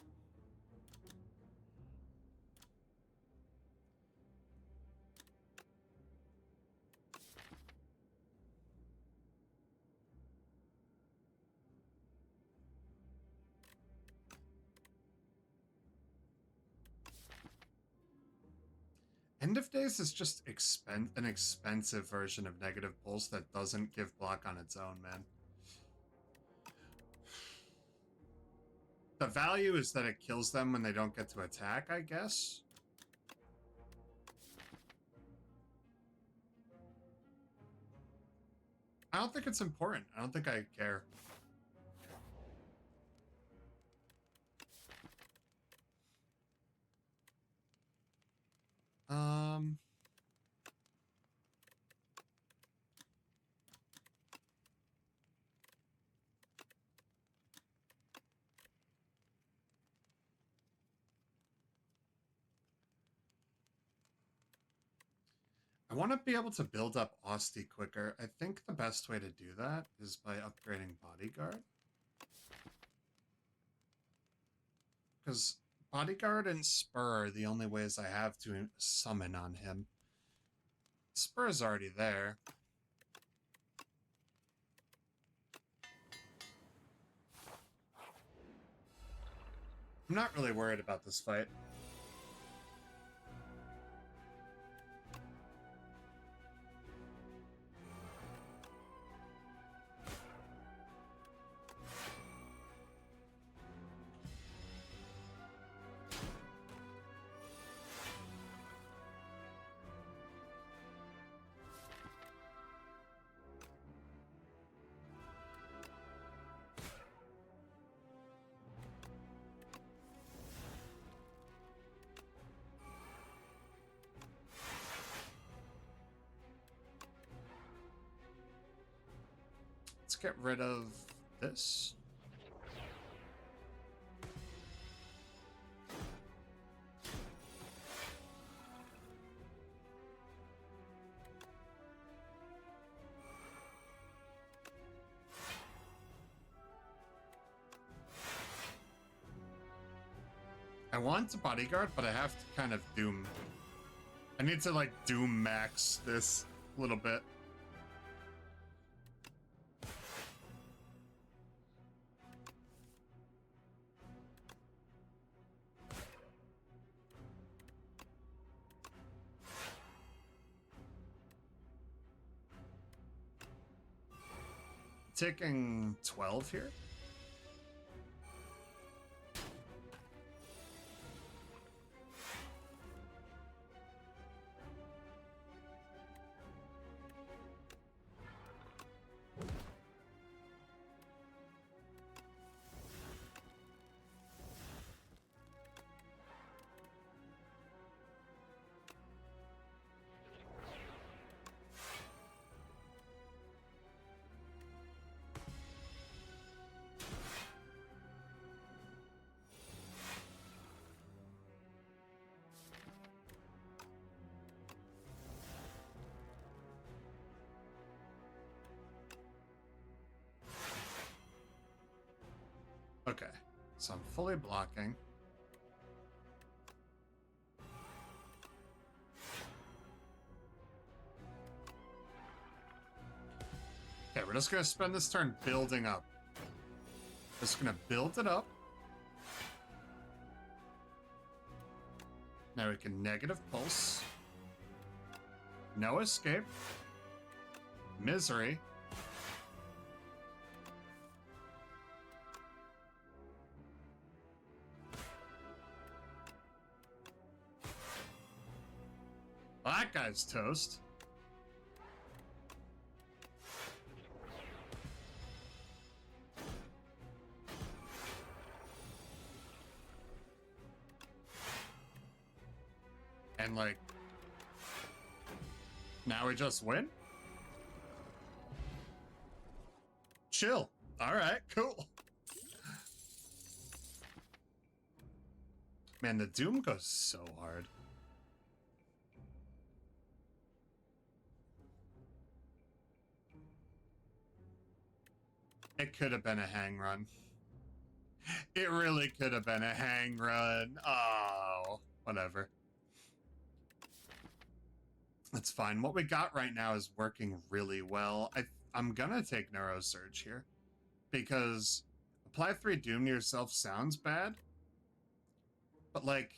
Speaker 1: End of days is just an expensive version of negative pulse that doesn't give block on its own, man. The value is that it kills them when they don't get to attack, I guess. I don't think it's important. I don't think I care. I want to be able to build up Austie quicker. I think the best way to do that is by upgrading Bodyguard. Because Bodyguard and Spur are the only ways I have to summon on him. Spur's already there. I'm not really worried about this fight. Let's get rid of this. I want to Bodyguard, but I have to kind of Doom. I need to, like, Doom max this a little bit. Taking 12 here. Okay, so I'm fully blocking. Okay, we're just gonna spend this turn building up. Just gonna build it up. Now we can negative pulse. No escape. Misery. guy's toast. And like, now we just win? Chill. All right, cool. Man, the Doom goes so hard. It could have been a hang run. It really could have been a hang run. Oh, whatever. That's fine. What we got right now is working really well. I'm gonna take Neurosurge here because apply 3 Doom to yourself sounds bad, but like,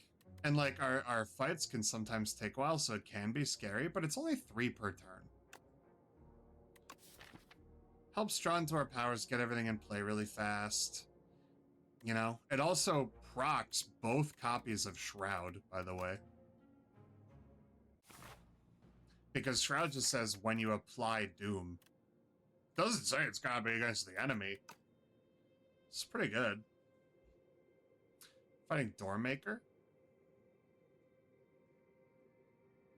Speaker 1: and like our fights can sometimes take a while, so it can be scary, but it's only 3 per turn. Helps draw into our powers, get everything in play really fast. You know, it also procs both copies of Shroud, by the way. Because Shroud just says when you apply Doom. Doesn't say it's gotta be against the enemy. It's pretty good. Fighting Doormaker.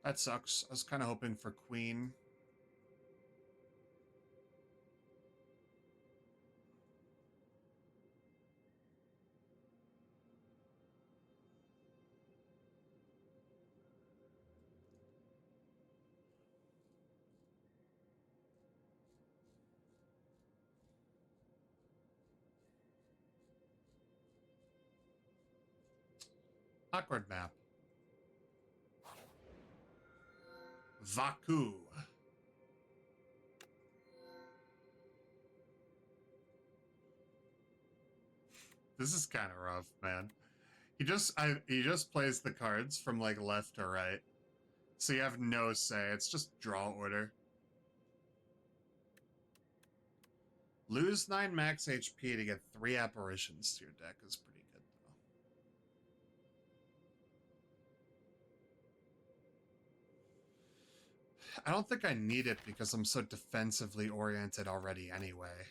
Speaker 1: That sucks. I was kind of hoping for Queen. Awkward map. Vaku. This is kind of rough, man. He just plays the cards from like left to right. So you have no say. It's just draw order. Lose 9 max HP to get 3 apparitions to your deck is pretty good, though. I don't think I need it because I'm so defensively oriented already anyway.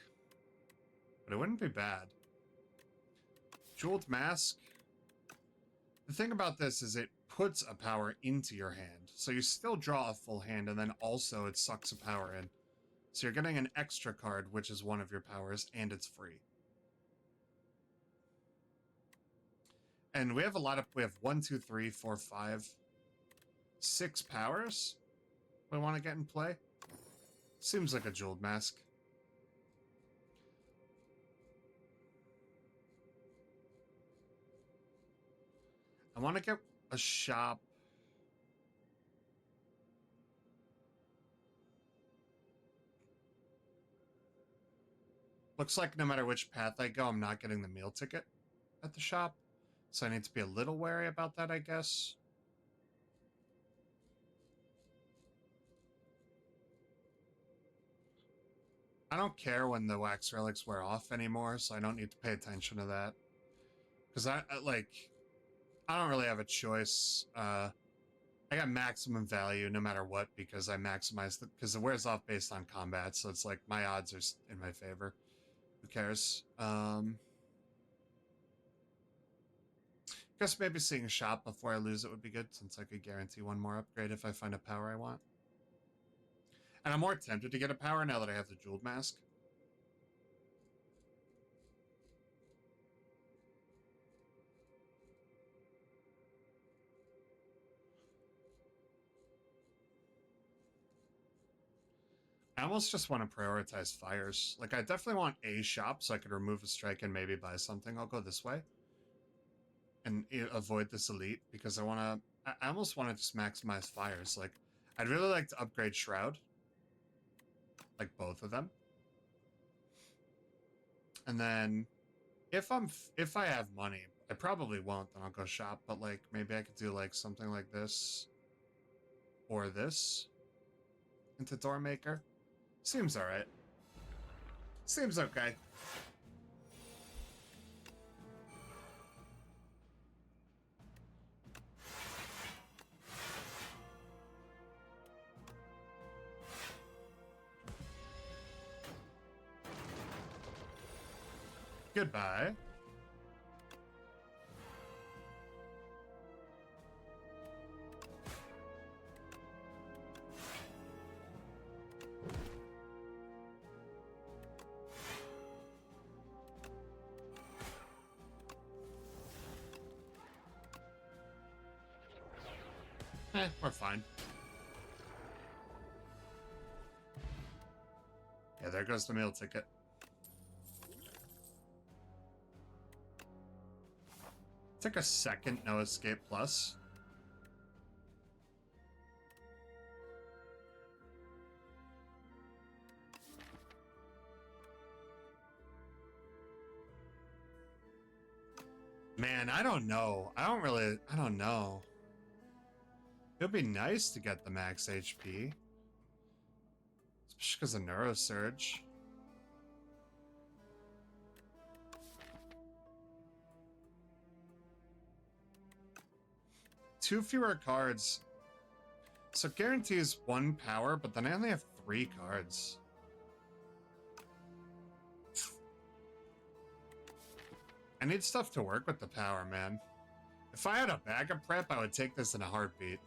Speaker 1: But it wouldn't be bad. Jeweled Mask. The thing about this is it puts a power into your hand. So you still draw a full hand, and then also it sucks a power in. So you're getting an extra card, which is one of your powers, and it's free. And we have a lot of... We have 1, 2, 3, 4, 5, 6 powers we want to get in play. Seems like a Jeweled Mask. I want to get a shop. Looks like no matter which path I go, I'm not getting the meal ticket at the shop. So I need to be a little wary about that, I guess. I don't care when the wax relics wear off anymore, so I don't need to pay attention to that. Because I don't really have a choice. I got maximum value no matter what because I maximize because it wears off based on combat, so it's like my odds are in my favor. Who cares? Guess maybe seeing a shop before I lose it would be good, since I could guarantee 1 more upgrade if I find a power I want. And I'm more tempted to get a power now that I have the Jeweled Mask. I almost just want to prioritize fires. Like, I definitely want a shop so I could remove a strike and maybe buy something. I'll go this way. And avoid this elite, because I almost want to just maximize fires. Like, I'd really like to upgrade Shroud. Like, both of them. And then, if I have money, I probably won't, then I'll go shop, but like, maybe I could do like something like this. Or this. Into Doormaker. Seems alright. Seems okay. Goodbye. We're fine. Yeah, there goes the meal ticket. Took a second, no escape plus. Man, I don't know. I don't know. It would be nice to get the max HP. Especially because of Neurosurge. Two fewer cards. So it guarantees 1 power, but then I only have 3 cards. I need stuff to work with the power, man. If I had a bag of prep, I would take this in a heartbeat.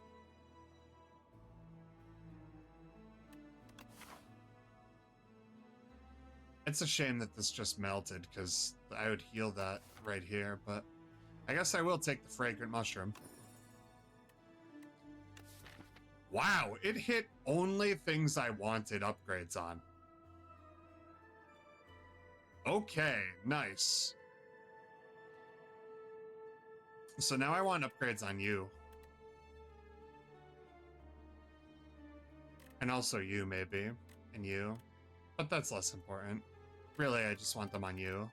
Speaker 1: It's a shame that this just melted, because I would heal that right here, but I guess I will take the fragrant mushroom. Wow, it hit only things I wanted upgrades on. Okay, nice. So now I want upgrades on you. And also you, maybe. And you. But that's less important. Really, I just want them on you.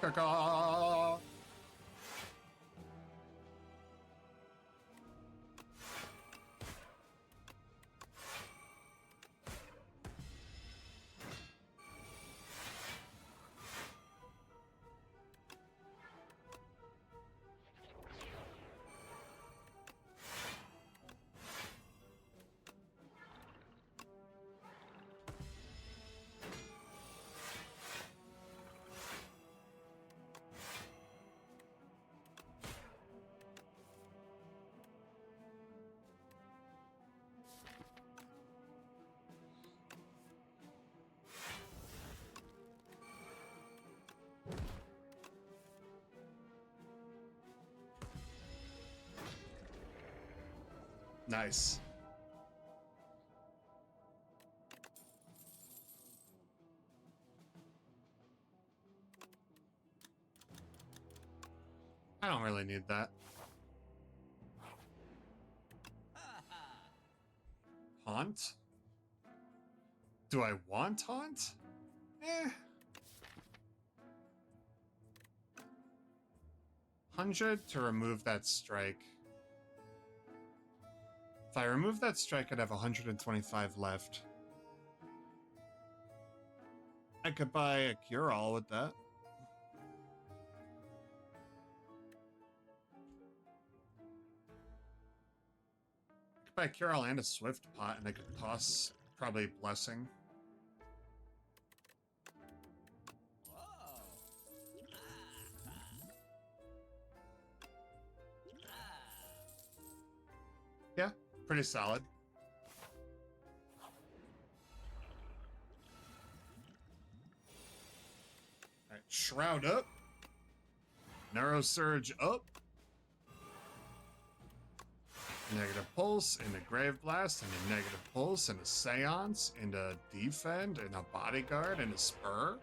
Speaker 1: Caw-caw. Nice. I don't really need that. Haunt? Do I want Haunt? Eh. 100 to remove that strike. If I remove that strike, I'd have 125 left. I could buy a cure-all with that. I could buy a cure-all and a swift pot, and I could toss probably Blessing. Yeah, pretty solid. Alright, Shroud up. Neurosurge up. Negative Pulse into Grave Blast, and a Negative Pulse, and a Seance, and a Defend, and a Bodyguard, and a Spur.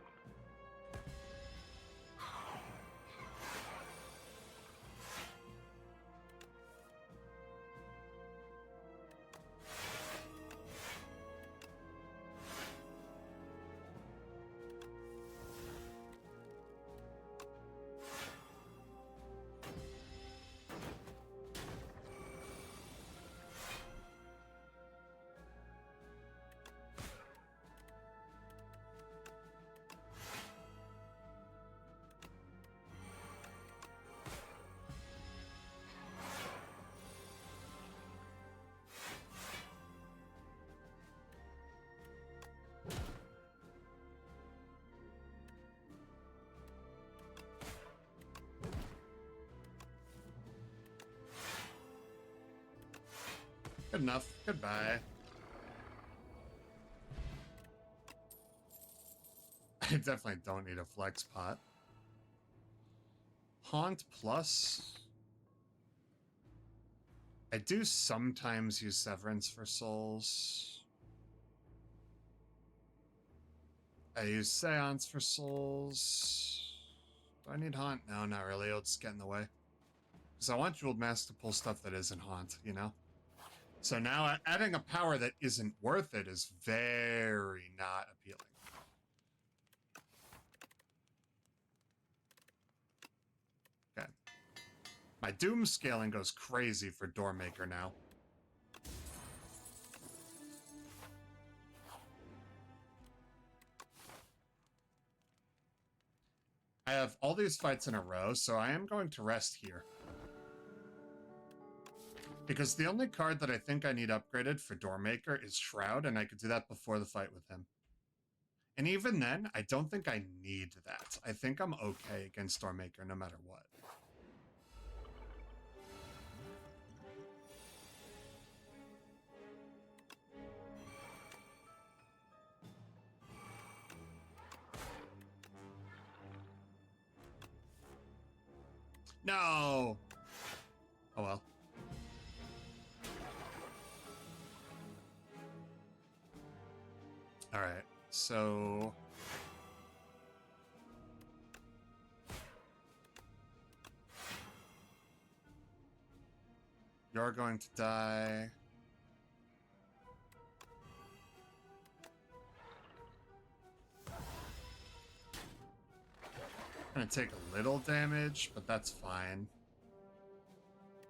Speaker 1: Good enough. Goodbye. I definitely don't need a flex pot. Haunt plus. I do sometimes use Severance for souls. I use Seance for souls. Do I need Haunt? No, not really. It'll just get in the way. Because I want Jeweled Mask to pull stuff that isn't Haunt, you know? So now adding a power that isn't worth it is very not appealing. Okay. My Doom scaling goes crazy for Doormaker now. I have all these fights in a row, so I am going to rest here. Because the only card that I think I need upgraded for Doormaker is Shroud, and I could do that before the fight with him. And even then, I don't think I need that. I think I'm okay against Doormaker no matter what. No! Oh well. Alright, so... You're going to die. Gonna take a little damage, but that's fine.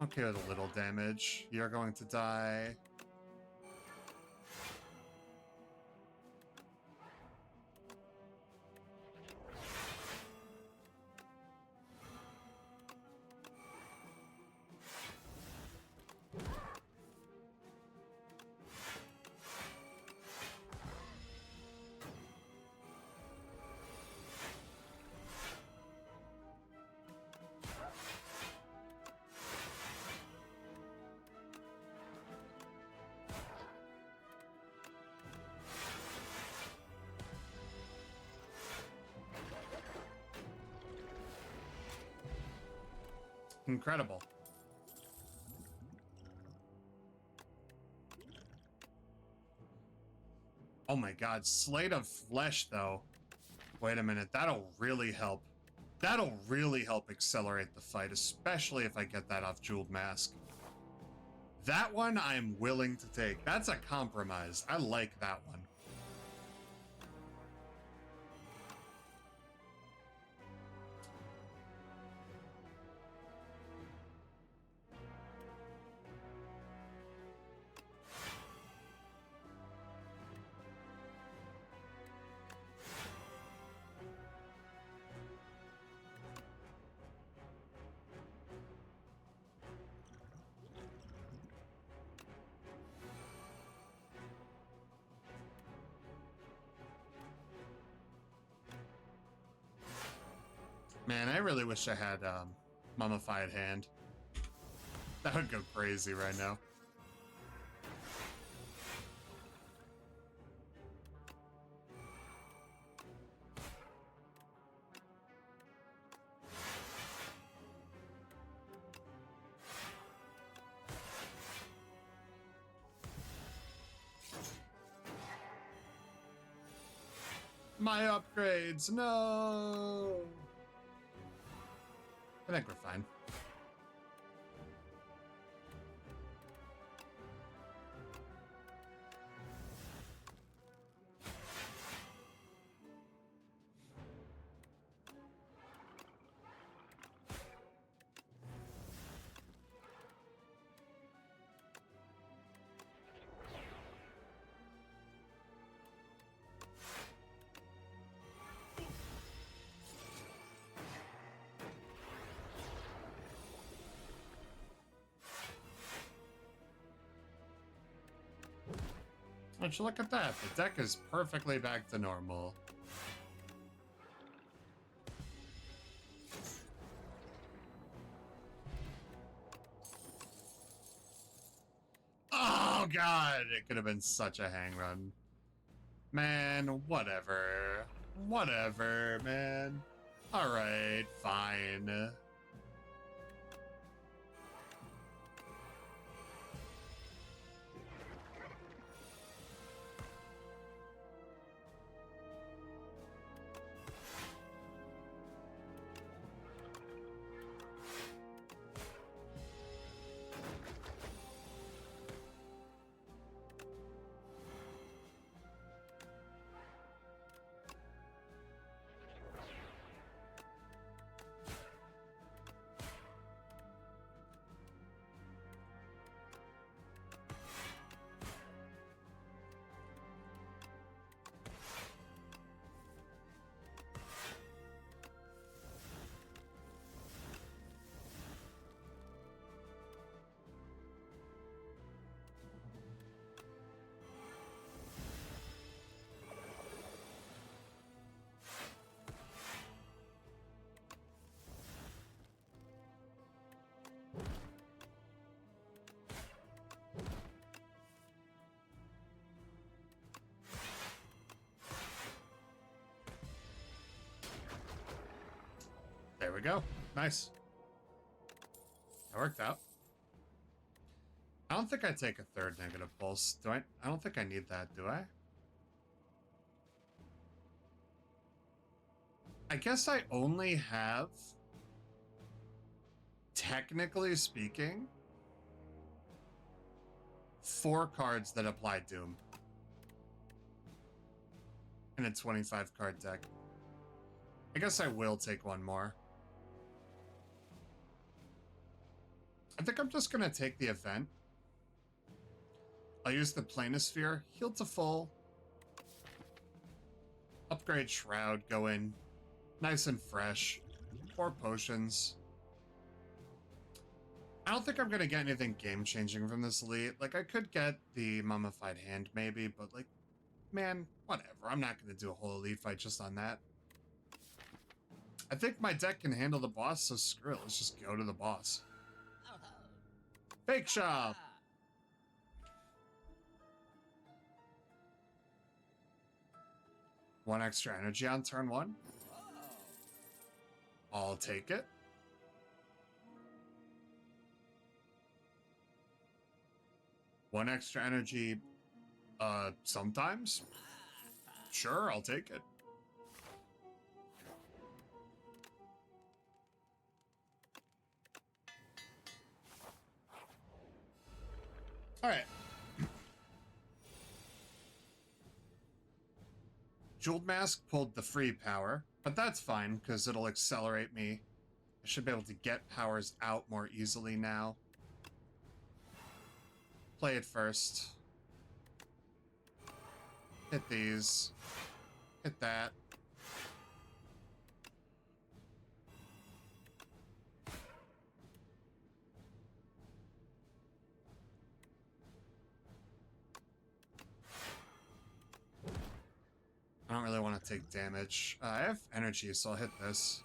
Speaker 1: Okay with a little damage. You're going to die. Incredible. Oh my god, Slate of Flesh, though. Wait a minute, that'll really help. That'll really help accelerate the fight, especially if I get that off Jeweled Mask. That one I'm willing to take. That's a compromise. I like that one. Man, I really wish I had Mummified Hand. That would go crazy right now. My upgrades, no! I think we're fine. Would you look at that? The deck is perfectly back to normal. Ah! Oh god, it could have been such a hang run. Man, whatever. Whatever, man. Alright, fine. There we go. Nice. That worked out. I don't think I take a third negative pulse. Do I? I don't think I need that, do I? I guess I only have, technically speaking, 4 cards that apply Doom in a 25 card deck. I guess I will take one more. I think I'm just going to take the event. I'll use the Planisphere, heal to full, upgrade Shroud, go in nice and fresh, 4 potions. I don't think I'm going to get anything game-changing from this elite. Like, I could get the Mummified Hand, maybe, but, like, man, whatever. I'm not going to do a whole elite fight just on that. I think my deck can handle the boss, so screw it. Let's just go to the boss. Fake Shop! One extra energy on turn 1. I'll take it. One extra energy, sometimes. Sure, I'll take it. All right. Jeweled Mask pulled the free power, but that's fine because it'll accelerate me. I should be able to get powers out more easily now. Play it first. Hit these. Hit that. I don't really want to take damage. I have energy, so I'll hit this.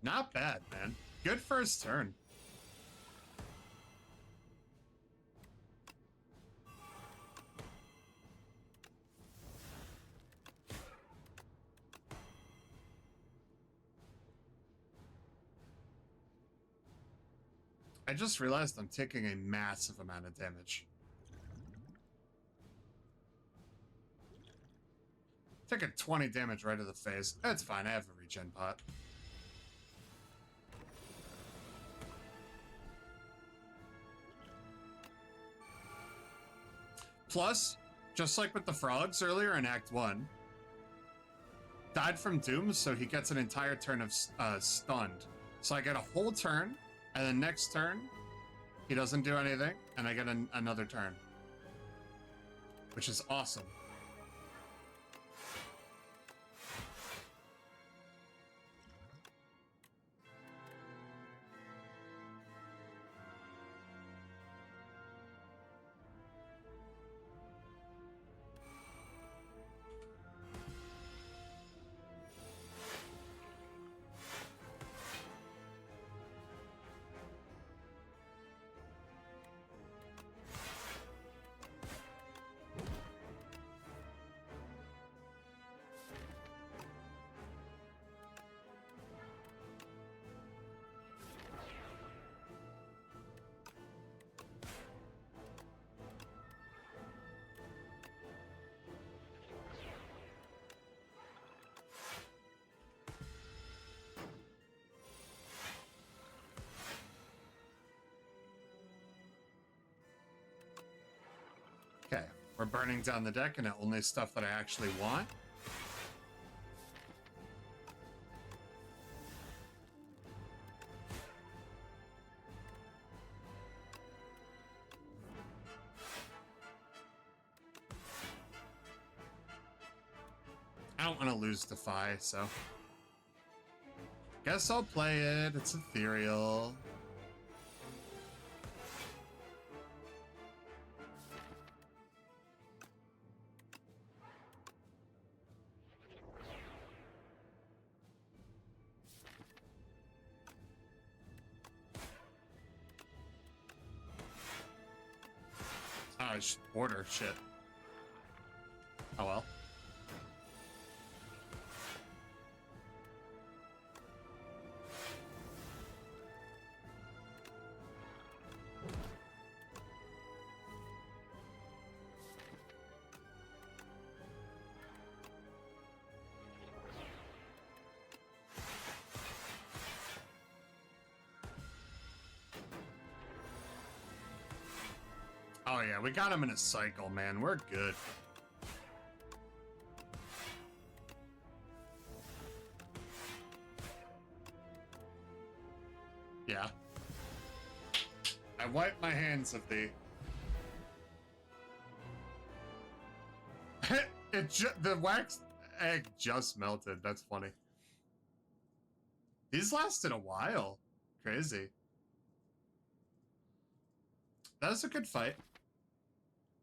Speaker 1: Not bad, man. Good first turn. I just realized I'm taking a massive amount of damage. Taking 20 damage right to the face. That's fine, I have a regen pot. Plus, just like with the frogs earlier in Act 1, died from Doom, so he gets an entire turn of stunned. So I get a whole turn, and then next turn, he doesn't do anything, and I get another turn. Which is awesome. We're burning down the deck and only stuff that I actually want. I don't want to lose Defy, so... Guess I'll play it. It's ethereal. I should order shit. Oh well. Oh yeah, we got him in a cycle, man. We're good. Yeah. I wipe my hands of thee. The wax egg just melted. That's funny. These lasted a while. Crazy. That was a good fight.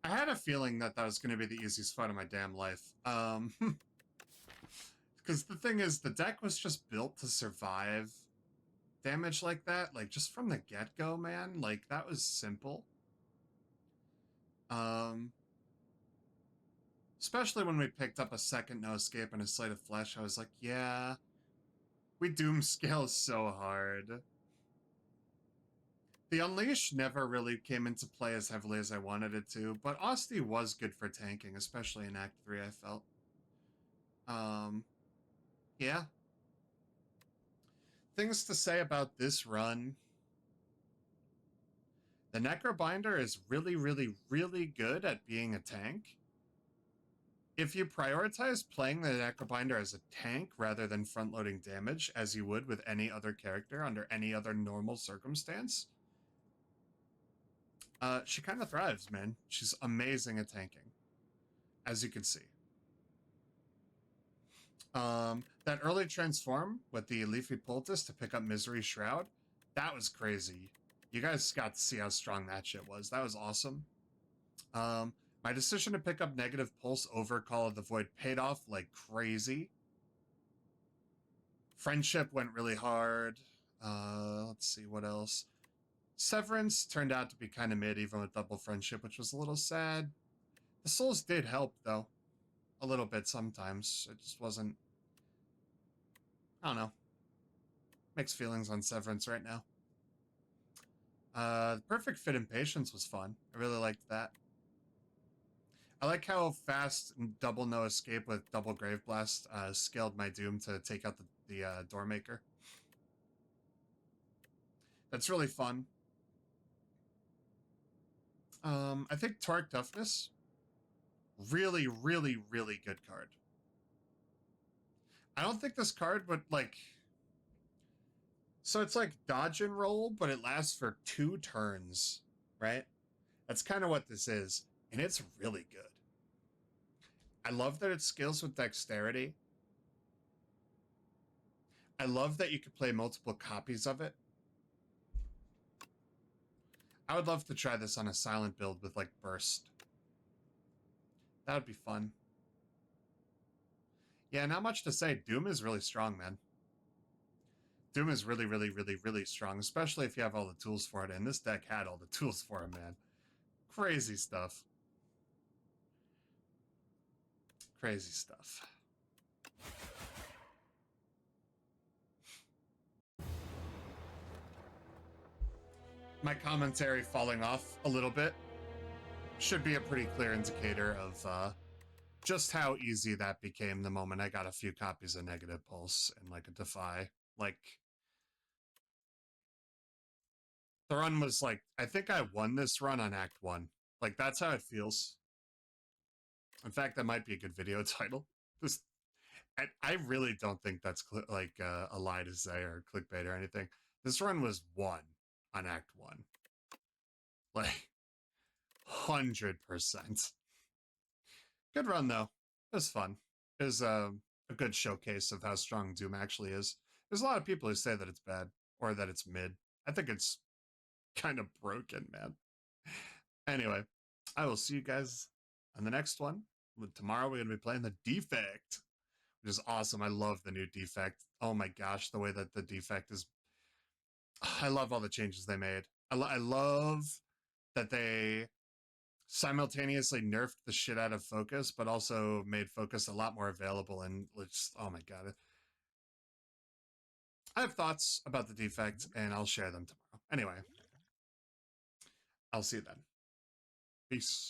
Speaker 1: I had a feeling that was going to be the easiest fight of my damn life. Because the thing is, the deck was just built to survive damage like that. Like, just from the get-go, man. Like, that was simple. Especially when we picked up a second No Escape and a Slate of Flesh, I was like, yeah, we doom scale so hard. The Unleash never really came into play as heavily as I wanted it to, but Asti was good for tanking, especially in Act 3, I felt. Yeah. Things to say about this run. The Necrobinder is really, really, really good at being a tank. If you prioritize playing the Necrobinder as a tank rather than front-loading damage, as you would with any other character under any other normal circumstance, she kind of thrives, man. She's amazing at tanking, as you can see. That early transform with the Leafy Poultice to pick up Misery Shroud, that was crazy. You guys got to see how strong that shit was. That was awesome. My decision to pick up Negative Pulse over Call of the Void paid off like crazy. Friendship went really hard. Let's see, what else? Severance turned out to be kind of mid, even with double Friendship, which was a little sad. The Souls did help, though. A little bit sometimes. It just wasn't... I don't know. Mixed feelings on Severance right now. The Perfect Fit in Patience was fun. I really liked that. I like how fast double No Escape with double Grave Blast scaled my Doom to take out the Doormaker. That's really fun. I think Torque Toughness, really, really, really good card. I don't think this card would, like... So it's like dodge and roll, but it lasts for 2 turns, right? That's kind of what this is, and it's really good. I love that it scales with dexterity. I love that you can play multiple copies of it. I would love to try this on a silent build with, like, Burst. That would be fun. Yeah, not much to say. Doom is really strong, man. Doom is really, really, really, really strong, especially if you have all the tools for it, and this deck had all the tools for it, man. Crazy stuff. Crazy stuff. My commentary falling off a little bit should be a pretty clear indicator of just how easy that became the moment I got a few copies of Negative Pulse and, like, a Defy. Like, the run was like, I think I won this run on Act 1. Like, that's how it feels. In fact, that might be a good video title. This, I really don't think that's like a lie to say or clickbait or anything. This run was 1 on Act 1. Like, 100%. Good run, though. It was fun. It was a good showcase of how strong Doom actually is. There's a lot of people who say that it's bad or that it's mid. I think it's kind of broken, man. Anyway, I will see you guys on the next one. Tomorrow we're going to be playing the Defect, which is awesome. I love the new Defect. Oh my gosh, the way that the Defect is... I love all the changes they made. I love that they simultaneously nerfed the shit out of focus, but also made focus a lot more available. And just, oh my god. I have thoughts about the Defect, and I'll share them tomorrow. Anyway, I'll see you then. Peace.